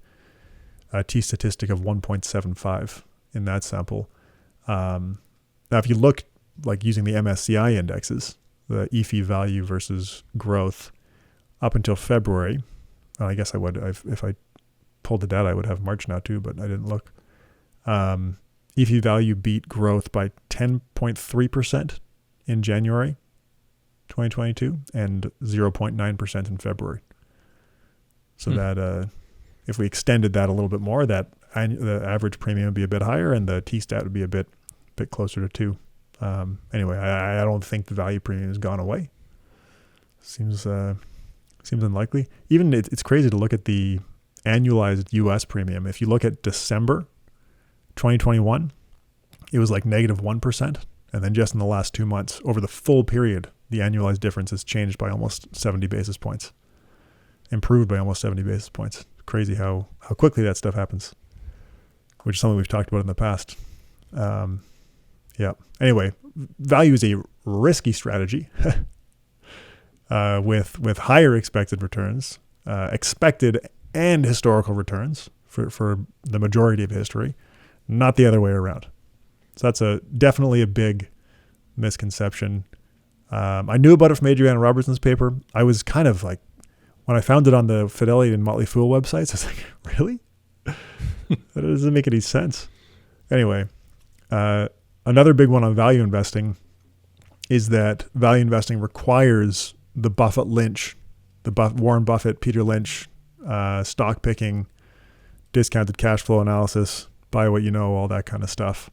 A T statistic of 1.75 in that sample. Now, if you look like using the MSCI indexes, the EFI value versus growth up until February, I guess I would, if I pulled the data, I would have March now too, but I didn't look. EFI value beat growth by 10.3% in January 2022 and 0.9% in February. So that if we extended that a little bit more, the average premium would be a bit higher and the T-stat would be a bit closer to 2. Anyway, I don't think the value premium has gone away. Seems unlikely. Even it's crazy to look at the annualized U.S. premium. If you look at December 2021, it was like negative 1%. And then just in the last 2 months, over the full period, the annualized difference has changed by almost 70 basis points. Improved by almost 70 basis points. Crazy how quickly that stuff happens, which is something we've talked about in the past. Yeah. Anyway, value is a risky strategy with higher expected returns, expected and historical returns for the majority of history, not the other way around. So that's definitely a big misconception. I knew about it from Adriana Robertson's paper. I was kind of like, when I found it on the Fidelity and Motley Fool websites, I was like, really? That doesn't make any sense. Anyway, another big one on value investing is that value investing requires the Buffett-Lynch, Warren Buffett, Peter Lynch, stock picking, discounted cash flow analysis, buy what you know, all that kind of stuff.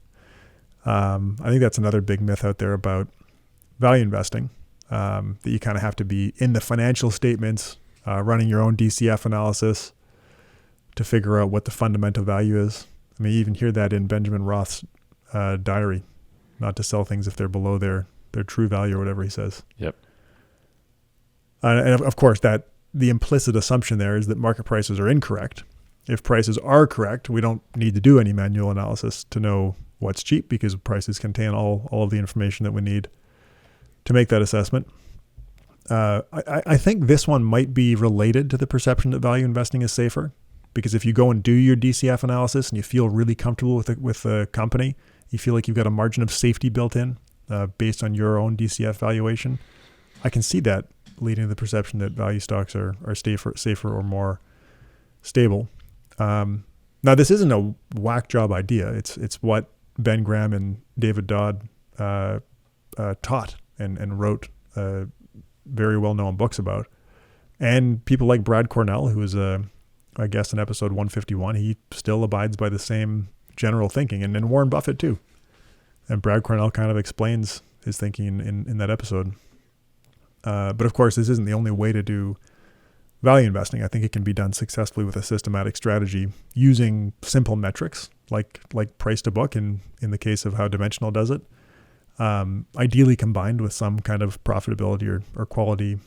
I think that's another big myth out there about value investing, that you kind of have to be in the financial statements, running your own DCF analysis to figure out what the fundamental value is. I mean, you even hear that in Benjamin Roth's diary, not to sell things if they're below their true value or whatever he says. Yep. And of course, that the implicit assumption there is that market prices are incorrect. If prices are correct, we don't need to do any manual analysis to know what's cheap because prices contain all of the information that we need to make that assessment. I think this one might be related to the perception that value investing is safer, because if you go and do your DCF analysis and you feel really comfortable with the company, you feel like you've got a margin of safety built in based on your own DCF valuation, I can see that leading to the perception that value stocks are safer or more stable. Now, this isn't a whack job idea. It's what Ben Graham and David Dodd taught and wrote very well-known books about. And people like Brad Cornell, who is a guest in episode 151, he still abides by the same general thinking, and Warren Buffett too. And Brad Cornell kind of explains his thinking in that episode. But of course, this isn't the only way to do value investing. I think it can be done successfully with a systematic strategy using simple metrics like price to book in the case of how Dimensional does it. Ideally combined with some kind of profitability or quality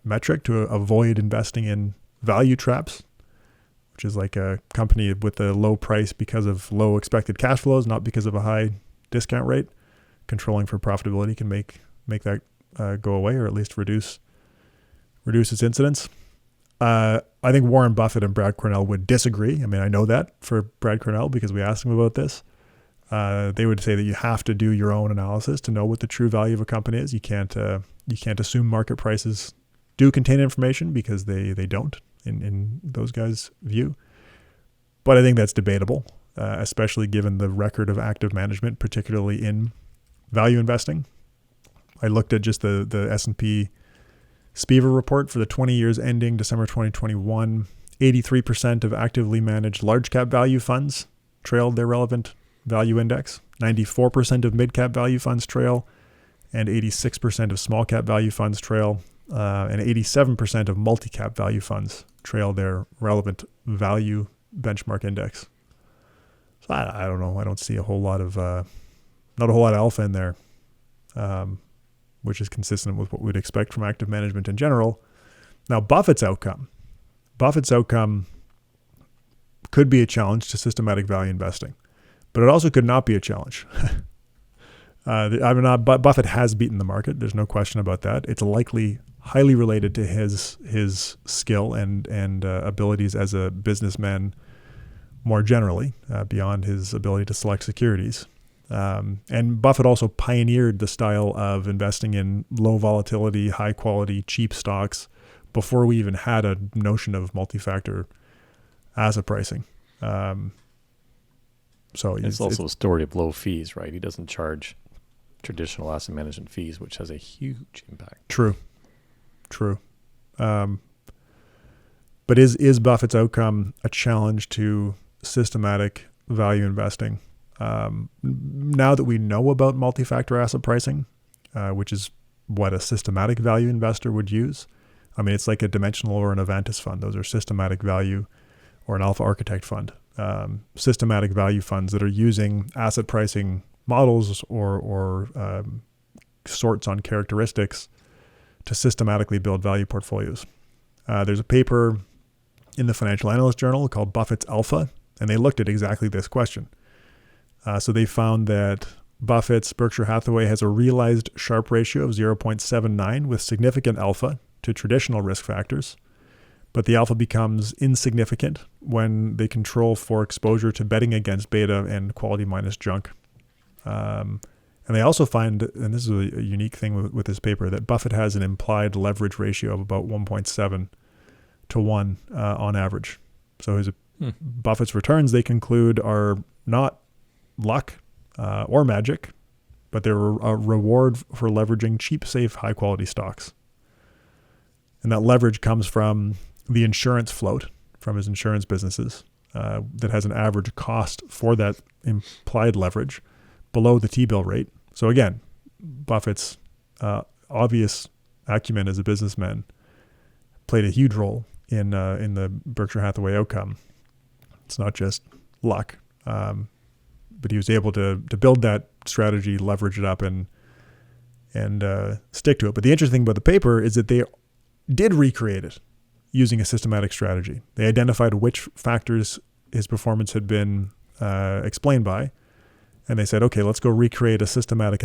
metric to avoid investing in value traps, which is like a company with a low price because of low expected cash flows, not because of a high discount rate. Controlling for profitability can make that go away, or at least reduce its incidence. I think Warren Buffett and Brad Cornell would disagree. I mean, I know that for Brad Cornell because we asked him about this. They would say that you have to do your own analysis to know what the true value of a company is. You can't assume market prices do contain information, because they don't in those guys' view. But I think that's debatable, especially given the record of active management, particularly in value investing. I looked at just the S&P Spiva report for the 20 years ending December 2021. 83% of actively managed large cap value funds trailed their relevant value index. 94% of mid cap value funds trail, and 86% of small cap value funds trail, and 87% of multi cap value funds trail their relevant value benchmark index. So I don't know. I don't see not a whole lot of alpha in there, which is consistent with what we'd expect from active management in general. Now, Buffett's outcome could be a challenge to systematic value investing, but it also could not be a challenge. Buffett has beaten the market. There's no question about that. It's likely highly related to his skill and abilities as a businessman more generally, beyond his ability to select securities. And Buffett also pioneered the style of investing in low volatility, high quality, cheap stocks before we even had a notion of multi-factor asset pricing. So it's also a story of low fees, right? He doesn't charge traditional asset management fees, which has a huge impact. True. But is Buffett's outcome a challenge to systematic value investing? Now that we know about multi-factor asset pricing, which is what a systematic value investor would use. I mean, it's like a dimensional or an Avantis fund. Those are systematic value, or an alpha architect fund. Systematic value funds that are using asset pricing models or sorts on characteristics to systematically build value portfolios. There's a paper in the Financial Analyst Journal called Buffett's Alpha, and they looked at exactly this question. So they found that Buffett's Berkshire Hathaway has a realized Sharpe ratio of 0.79 with significant alpha to traditional risk factors, but the alpha becomes insignificant when they control for exposure to betting against beta and quality minus junk. And they also find, and this is a unique thing with this paper, that Buffett has an implied leverage ratio of about 1.7 to 1 on average. So Buffett's returns, they conclude, are not luck or magic, but they're a reward for leveraging cheap, safe, high-quality stocks. And that leverage comes from the insurance float from his insurance businesses that has an average cost for that implied leverage below the T-bill rate. So again, Buffett's obvious acumen as a businessman played a huge role in the Berkshire Hathaway outcome. It's not just luck, but he was able to build that strategy, leverage it up, and stick to it. But the interesting thing about the paper is that they did recreate it using a systematic strategy. They identified which factors his performance had been explained by, and they said, okay, let's go recreate a systematic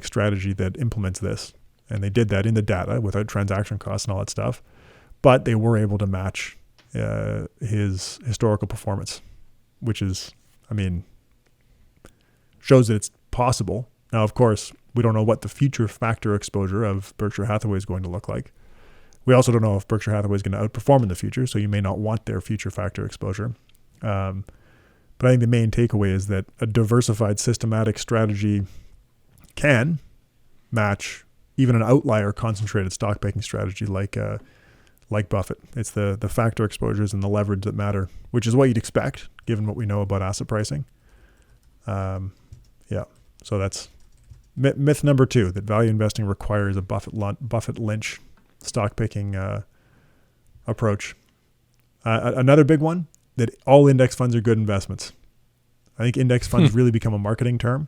strategy that implements this. And they did that in the data without transaction costs and all that stuff. But they were able to match his historical performance, which is, shows that it's possible. Now, of course, we don't know what the future factor exposure of Berkshire Hathaway is going to look like. We also don't know if Berkshire Hathaway is going to outperform in the future, so you may not want their future factor exposure. But I think the main takeaway is that a diversified systematic strategy can match even an outlier concentrated stock picking strategy like Buffett. It's the factor exposures and the leverage that matter, which is what you'd expect given what we know about asset pricing. So that's myth number 2, that value investing requires a Buffett-Lynch stock picking approach. Another big one, that all index funds are good investments. I think index funds really become a marketing term.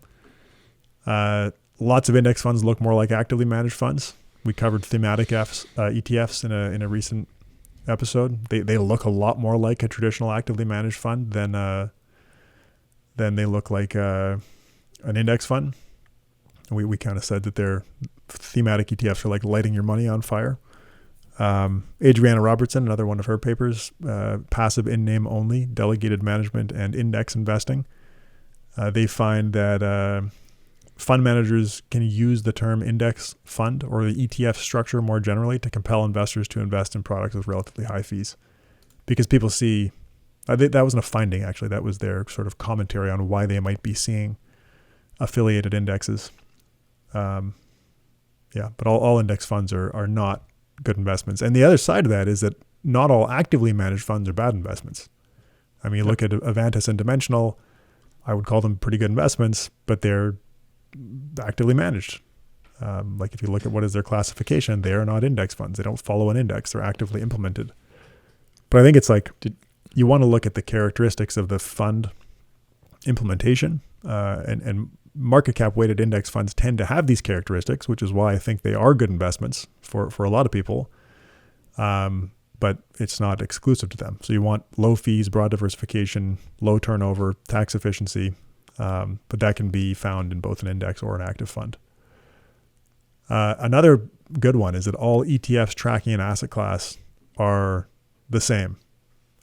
Lots of index funds look more like actively managed funds. We covered thematic ETFs in a recent episode. They look a lot more like a traditional actively managed fund than they look like an index fund. We kind of said that their thematic ETFs are like lighting your money on fire. Adriana Robertson, another one of her papers, Passive in Name Only, Delegated Management and Index Investing. They find that fund managers can use the term index fund or the ETF structure more generally to compel investors to invest in products with relatively high fees. Because people see, that wasn't a finding actually, that was their sort of commentary on why they might be seeing affiliated indexes. But all index funds are not good investments. And the other side of that is that not all actively managed funds are bad investments. You look at Avantis and Dimensional, I would call them pretty good investments, but they're actively managed. Like if you look at what is their classification, they are not index funds. They don't follow an index. They're actively implemented. But I think it's like, you want to look at the characteristics of the fund implementation, and market cap weighted index funds tend to have these characteristics, which is why I think they are good investments for a lot of people. But it's not exclusive to them. So you want low fees, broad diversification, low turnover, tax efficiency, But that can be found in both an index or an active fund. Another good one is that all ETFs tracking an asset class are the same.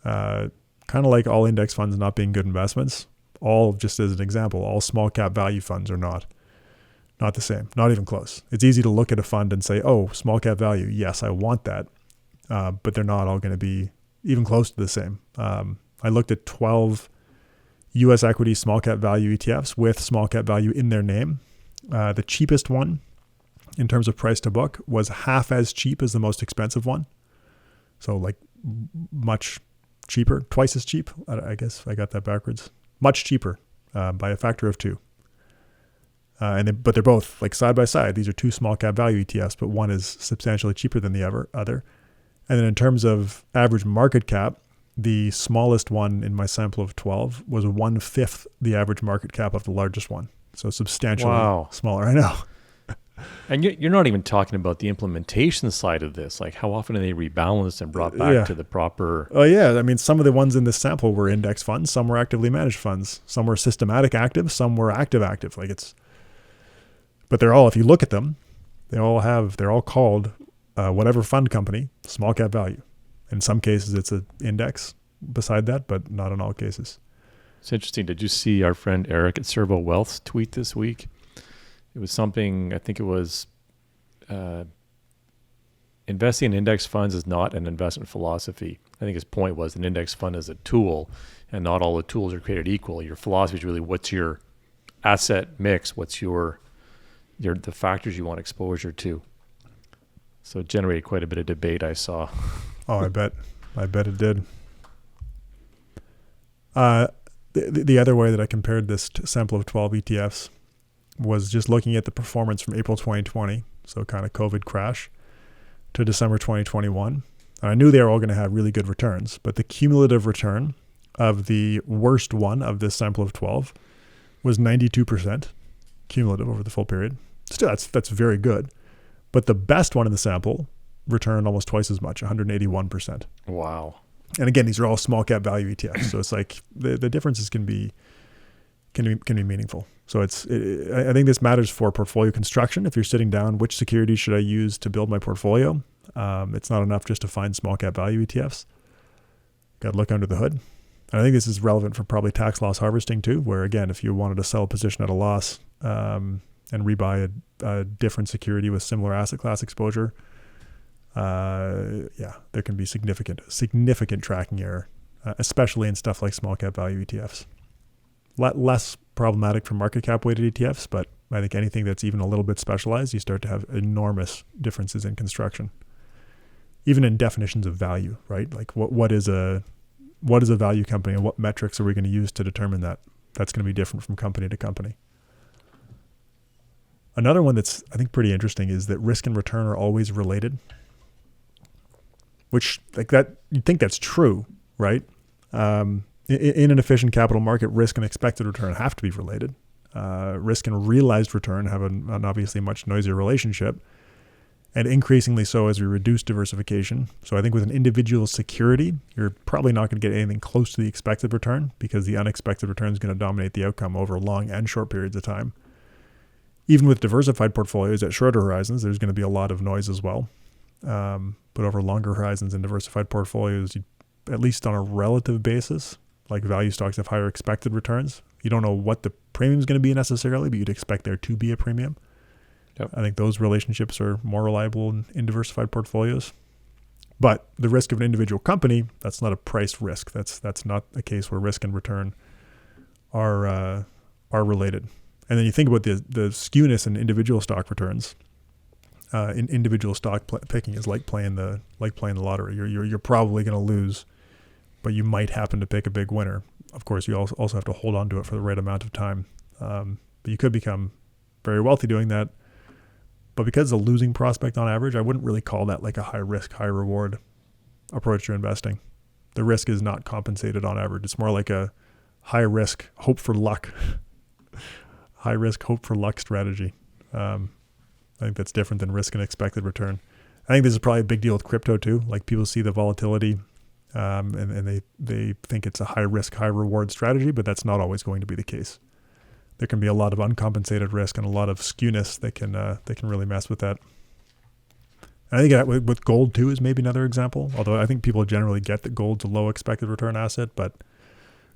Kind of like all index funds not being good investments. All, just as an example, all small cap value funds are not the same, not even close. It's easy to look at a fund and say, oh, small cap value, yes, I want that. But they're not all going to be even close to the same. I looked at 12 U.S. equity small cap value ETFs with small cap value in their name. The cheapest one in terms of price to book was half as cheap as the most expensive one. So like much cheaper, twice as cheap. I guess I got that backwards. Much cheaper by a factor of 2. But they're both like side by side. These are 2 small cap value ETFs, but one is substantially cheaper than the other. And then in terms of average market cap, the smallest one in my sample of 12 was 1/5 the average market cap of the largest one. So substantially smaller. I know. And you're not even talking about the implementation side of this. Like how often are they rebalanced and brought back to the proper... Oh, yeah. I mean, some of the ones in this sample were index funds. Some were actively managed funds. Some were systematic active. Some were active. But they're all, if you look at them, they're all called whatever fund company, small cap value. In some cases, it's an index beside that, but not in all cases. It's interesting. Did you see our friend Eric at Servo Wealth's tweet this week? It was something, I think it was, investing in index funds is not an investment philosophy. I think his point was an index fund is a tool, and not all the tools are created equal. Your philosophy is really what's your asset mix, what's the factors you want exposure to. So it generated quite a bit of debate, I saw. Oh, I bet it did. The other way that I compared this sample of 12 ETFs was just looking at the performance from April 2020, so kind of COVID crash, to December 2021. And I knew they were all going to have really good returns, but the cumulative return of the worst one of this sample of 12 was 92% cumulative over the full period. Still, that's very good. But the best one in the sample returned almost twice as much, 181%. Wow. And again, these are all small cap value ETFs, so it's like the differences can be meaningful. So I think this matters for portfolio construction. If you're sitting down, which securities should I use to build my portfolio? It's not enough just to find small cap value ETFs. Got to look under the hood. And I think this is relevant for probably tax loss harvesting too, where again, if you wanted to sell a position at a loss and rebuy a different security with similar asset class exposure, there can be significant tracking error, especially in stuff like small cap value ETFs. Less problematic for market cap weighted ETFs, but I think anything that's even a little bit specialized, you start to have enormous differences in construction, even in definitions of value, right? Like what is a value company, and what metrics are we going to use to determine that? That's going to be different from company to company. Another one that's I think pretty interesting is that risk and return are always related, which like that you'd think that's true, right? In an efficient capital market, risk and expected return have to be related. Risk and realized return have an obviously much noisier relationship, and increasingly so as we reduce diversification. So I think with an individual security, you're probably not going to get anything close to the expected return because the unexpected return is going to dominate the outcome over long and short periods of time. Even with diversified portfolios at shorter horizons, there's going to be a lot of noise as well. But over longer horizons and diversified portfolios, at least on a relative basis, like value stocks have higher expected returns. You don't know what the premium is going to be necessarily, but you'd expect there to be a premium. Yep. I think those relationships are more reliable in diversified portfolios. But the risk of an individual company, that's not a price risk. That's not a case where risk and return are related. And then you think about the skewness in individual stock returns. In individual stock picking is like playing the lottery. You're probably going to lose, but you might happen to pick a big winner. Of course, you also have to hold on to it for the right amount of time. But you could become very wealthy doing that. But because it's a losing prospect on average, I wouldn't really call that like a high risk, high reward approach to investing. The risk is not compensated on average. It's more like a high risk, hope for luck, high risk, hope for luck strategy. I think that's different than risk and expected return. I think this is probably a big deal with crypto too. Like people see the volatility and they think it's a high risk, high reward strategy, but that's not always going to be the case. there can be a lot of uncompensated risk and a lot of skewness that can really mess with that. I think that with gold too is maybe another example, although I think people generally get that gold's a low expected return asset, but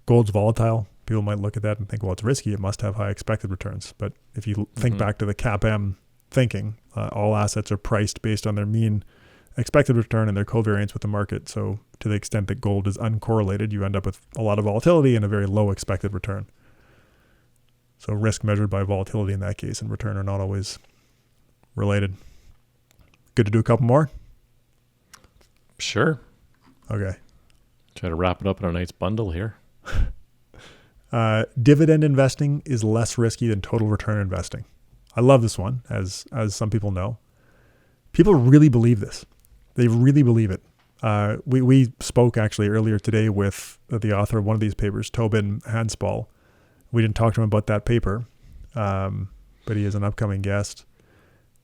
gold's volatile. People might look at that and think, well, it's risky. It must have high expected returns. But if you think back to the CAPM thinking, all assets are priced based on their mean expected return and their covariance with the market. So to the extent that gold is uncorrelated, you end up with a lot of volatility and a very low expected return. So risk measured by volatility in that case and return are not always related. Good to do a couple more? Sure. Okay. Try to wrap it up in a nice bundle here. Dividend investing is less risky than total return investing. I love this one, as some people know. People really believe this. They really believe it. We spoke actually earlier today with the author of one of these papers, Tobin Hansball. We didn't talk to him about that paper, but he is an upcoming guest.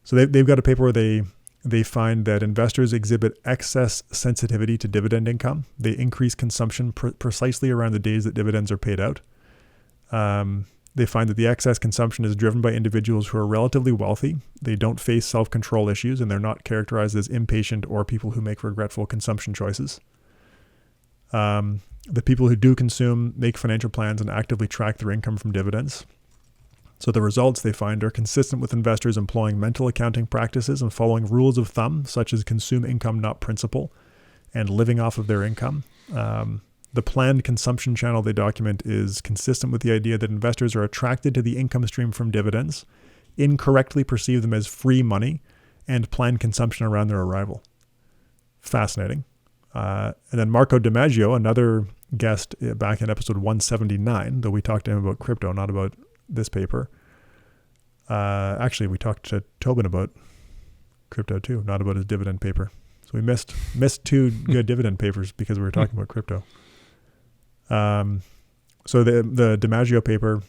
So they've got a paper where they find that investors exhibit excess sensitivity to dividend income. They increase consumption precisely around the days that dividends are paid out. They find that the excess consumption is driven by individuals who are relatively wealthy. They don't face self-control issues, and they're not characterized as impatient or people who make regretful consumption choices. The people who do consume make financial plans and actively track their income from dividends. So the results they find are consistent with investors employing mental accounting practices and following rules of thumb, such as consume income, not principal, and living off of their income. The planned consumption channel they document is consistent with the idea that investors are attracted to the income stream from dividends, incorrectly perceive them as free money, and plan consumption around their arrival. Fascinating. And then Marco DiMaggio, another guest back in episode 179, though we talked to him about crypto, not about this paper. Actually, we talked to Tobin about crypto too, not about his dividend paper. So we missed two good dividend papers because we were talking about crypto. So the DiMaggio paper,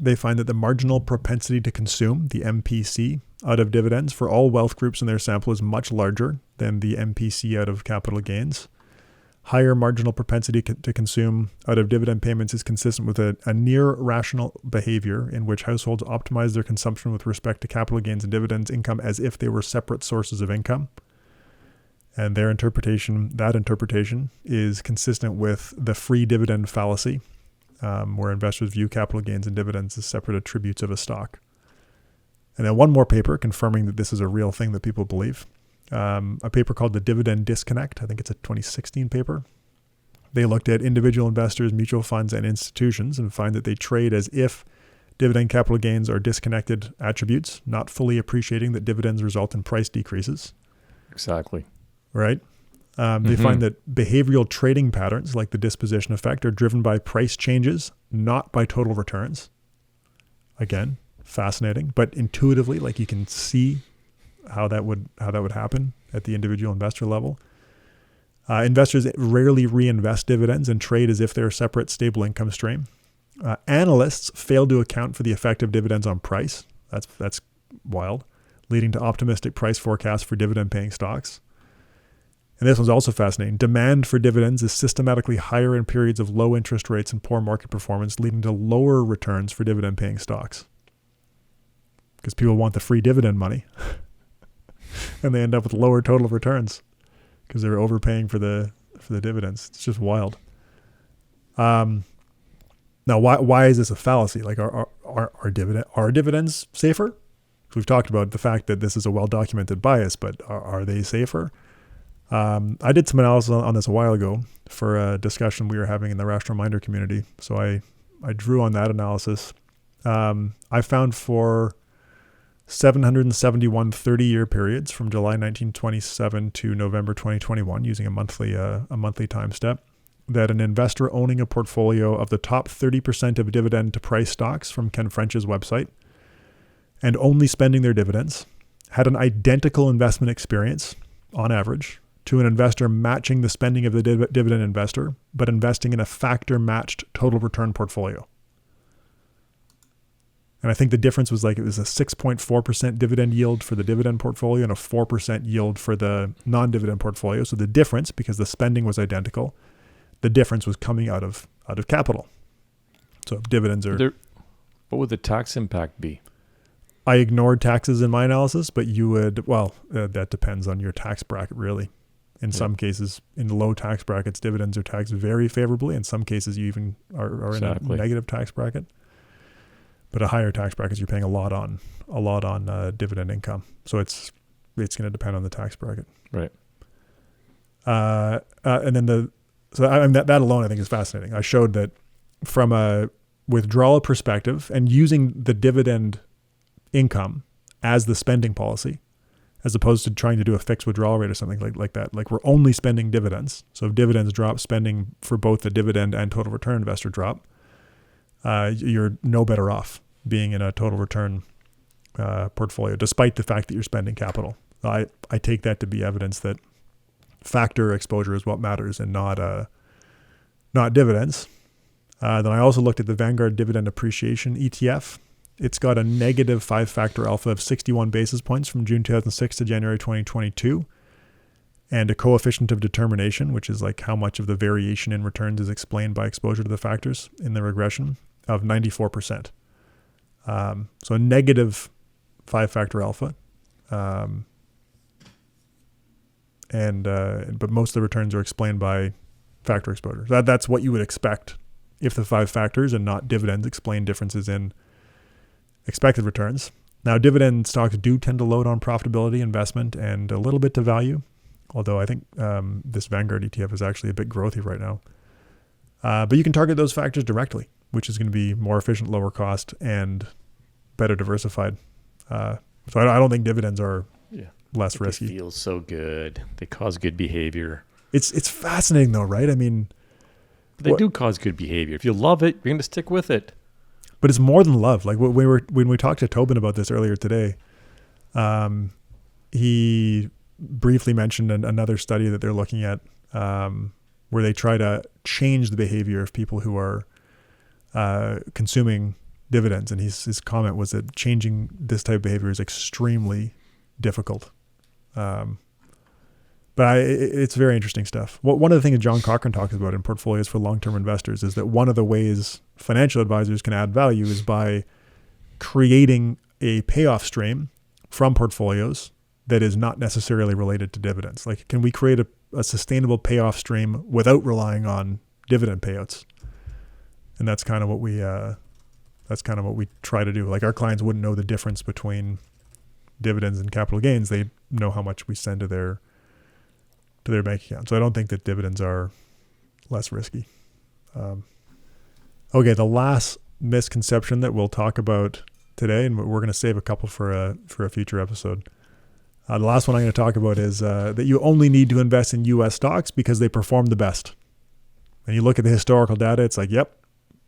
they find that the marginal propensity to consume, the MPC, out of dividends for all wealth groups in their sample is much larger than the MPC out of capital gains. Higher marginal propensity to consume out of dividend payments is consistent with a near rational behavior in which households optimize their consumption with respect to capital gains and dividends income as if they were separate sources of income. And that interpretation is consistent with the free dividend fallacy, where investors view capital gains and dividends as separate attributes of a stock. And then one more paper confirming that this is a real thing that people believe. A paper called The Dividend Disconnect. I think it's a 2016 paper. They looked at individual investors, mutual funds, and institutions and find that they trade as if dividend capital gains are disconnected attributes, not fully appreciating that dividends result in price decreases. Exactly. Right? They find that behavioral trading patterns like the disposition effect are driven by price changes, not by total returns. Again, fascinating, but intuitively, like you can see how that would happen at the individual investor level. Investors rarely reinvest dividends and trade as if they're a separate, stable income stream. Analysts fail to account for the effect of dividends on price. That's wild, leading to optimistic price forecasts for dividend-paying stocks. And this one's also fascinating. Demand for dividends is systematically higher in periods of low interest rates and poor market performance, leading to lower returns for dividend-paying stocks. Because people want the free dividend money. And they end up with lower total returns because they're overpaying for the dividends. It's just wild. Now, why is this a fallacy? Like, are dividends safer? We've talked about the fact that this is a well-documented bias, but are they safer? I did some analysis on this a while ago for a discussion we were having in the Rational Minder community. So I drew on that analysis. I found for 771 30-year periods from July 1927 to November 2021, using a monthly time step, that an investor owning a portfolio of the top 30% of dividend to price stocks from Ken French's website and only spending their dividends had an identical investment experience on average to an investor matching the spending of the dividend investor, but investing in a factor-matched total return portfolio. And I think the difference was it was a 6.4% dividend yield for the dividend portfolio and a 4% yield for the non-dividend portfolio. So the difference, because the spending was identical, the difference was coming out of capital. So if dividends are... What would the tax impact be? I ignored taxes in my analysis, but you would, that depends on your tax bracket, really. In some cases, in low tax brackets, dividends are taxed very favorably. In some cases, you even are in a negative tax bracket. But a higher tax brackets, you're paying a lot on dividend income. So it's going to depend on the tax bracket. Right. And then that alone I think is fascinating. I showed that from a withdrawal perspective and using the dividend income as the spending policy, as opposed to trying to do a fixed withdrawal rate or something like that. Like we're only spending dividends. So if dividends drop, spending for both the dividend and total return investor drop, you're no better off being in a total return portfolio, despite the fact that you're spending capital. I take that to be evidence that factor exposure is what matters and not dividends. Then I also looked at the Vanguard Dividend Appreciation ETF. It's got a negative 5-factor alpha of 61 basis points from June 2006 to January 2022, and a coefficient of determination, which is like how much of the variation in returns is explained by exposure to the factors in the regression, of 94%. So a negative 5-factor alpha. But most of the returns are explained by factor exposure. That's what you would expect if the 5 factors and not dividends explain differences in expected returns. Now, dividend stocks do tend to load on profitability, investment, and a little bit to value, although I think this Vanguard ETF is actually a bit growthy right now. But you can target those factors directly, which is going to be more efficient, lower cost, and better diversified. So I don't think dividends are less risky. They feel so good. They cause good behavior. It's fascinating though, right? I mean, but they do cause good behavior. If you love it, you're going to stick with it. But it's more than love. Like when we talked to Tobin about this earlier today, he briefly mentioned another study that they're looking at where they try to change the behavior of people who are consuming dividends. And his comment was that changing this type of behavior is extremely difficult. But it's very interesting stuff. One of the things that John Cochran talks about in Portfolios for Long-Term Investors is that one of the ways financial advisors can add value is by creating a payoff stream from portfolios that is not necessarily related to dividends. Like, can we create a sustainable payoff stream without relying on dividend payouts? And that's kind of what we try to do. Like, our clients wouldn't know the difference between dividends and capital gains. They know how much we send to their bank account. So I don't think that dividends are less risky. Okay, the last misconception that we'll talk about today, and we're going to save a couple for a future episode. The last one I'm going to talk about is that you only need to invest in U.S. stocks because they perform the best. And you look at the historical data, it's like, yep,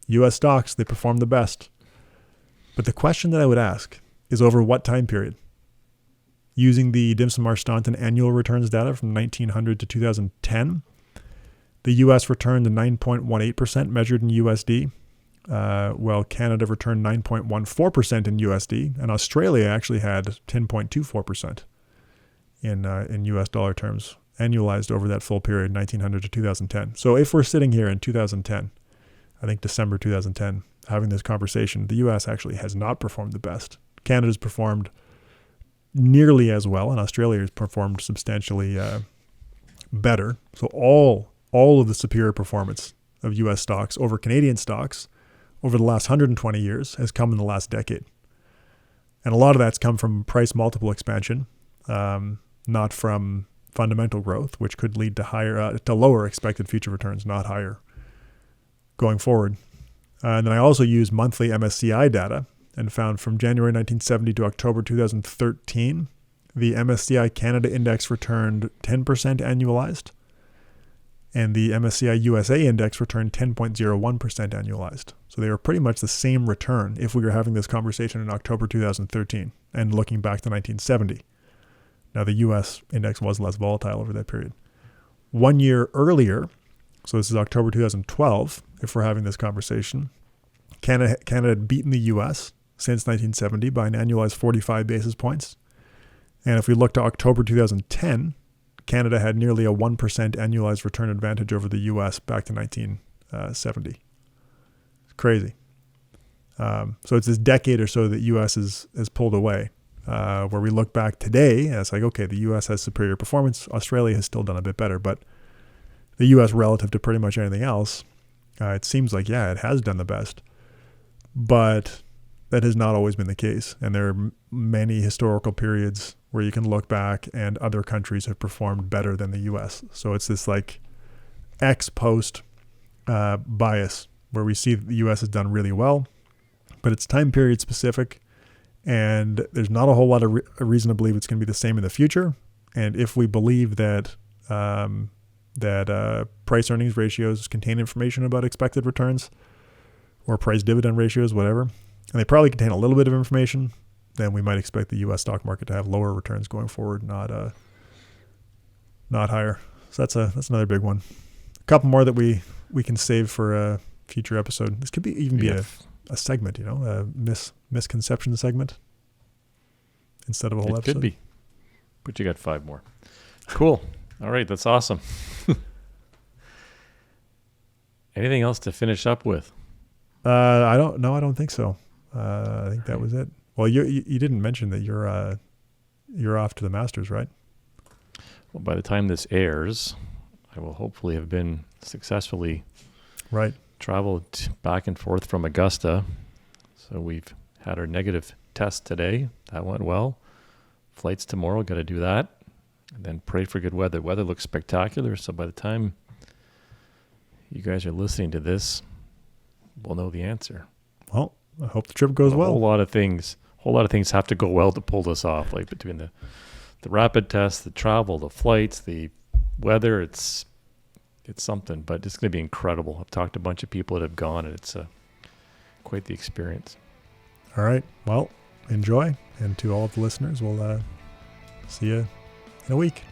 U.S. stocks, they perform the best. But the question that I would ask is over what time period? Using the Dimson-Marsh-Staunton annual returns data from 1900 to 2010, the U.S. returned 9.18% measured in USD, while Canada returned 9.14% in USD, and Australia actually had 10.24% in U.S. dollar terms, annualized over that full period, 1900 to 2010. So if we're sitting here in 2010, I think December 2010, having this conversation, the U.S. actually has not performed the best. Canada's performed nearly as well, and Australia has performed substantially better. So all of the superior performance of U.S. stocks over Canadian stocks over the last 120 years has come in the last decade. And a lot of that's come from price multiple expansion, not from fundamental growth, which could lead to lower expected future returns, not higher, going forward. And then I also use monthly MSCI data and found from January 1970 to October 2013, the MSCI Canada Index returned 10% annualized, and the MSCI USA Index returned 10.01% annualized. So they were pretty much the same return if we were having this conversation in October 2013 and looking back to 1970. Now, the US index was less volatile over that period. 1 year earlier, so this is October 2012, if we're having this conversation, Canada had beaten the US since 1970 by an annualized 45 basis points. And if we look to October 2010, Canada had nearly a 1% annualized return advantage over the US back to 1970. It's crazy. So it's this decade or so that U.S. has pulled away, where we look back today and it's like, okay, the U.S. has superior performance. Australia has still done a bit better, but the U.S. relative to pretty much anything else, it seems like, yeah, it has done the best. But that has not always been the case. And there are many historical periods where you can look back and other countries have performed better than the U.S. So it's this like ex post bias where we see that the U.S. has done really well, but it's time period specific. And there's not a whole lot of reason to believe it's going to be the same in the future. And if we believe that price earnings ratios contain information about expected returns or price dividend ratios, whatever, and they probably contain a little bit of information, then we might expect the U.S. stock market to have lower returns going forward, not higher. So that's another big one. A couple more that we can save for a future episode. This could be a segment, a misconception segment instead of a whole episode. It could be, but you got 5 more. Cool. All right, that's awesome. Anything else to finish up with? I don't think so. I think that was it. Well, you didn't mention that you're off to the Masters, right? Well, by the time this airs, I will hopefully have been successfully traveled back and forth from Augusta. So we've had our negative test today. That went well. Flights tomorrow, got to do that. And then pray for good weather. Weather looks spectacular. So by the time you guys are listening to this, we'll know the answer. Well, I hope the trip goes well. A whole lot of things have to go well to pull this off. Like between the rapid test, the travel, the flights, the weather, it's something. But it's going to be incredible. I've talked to a bunch of people that have gone, and it's quite the experience. All right. Well, enjoy. And to all of the listeners, we'll see you in a week.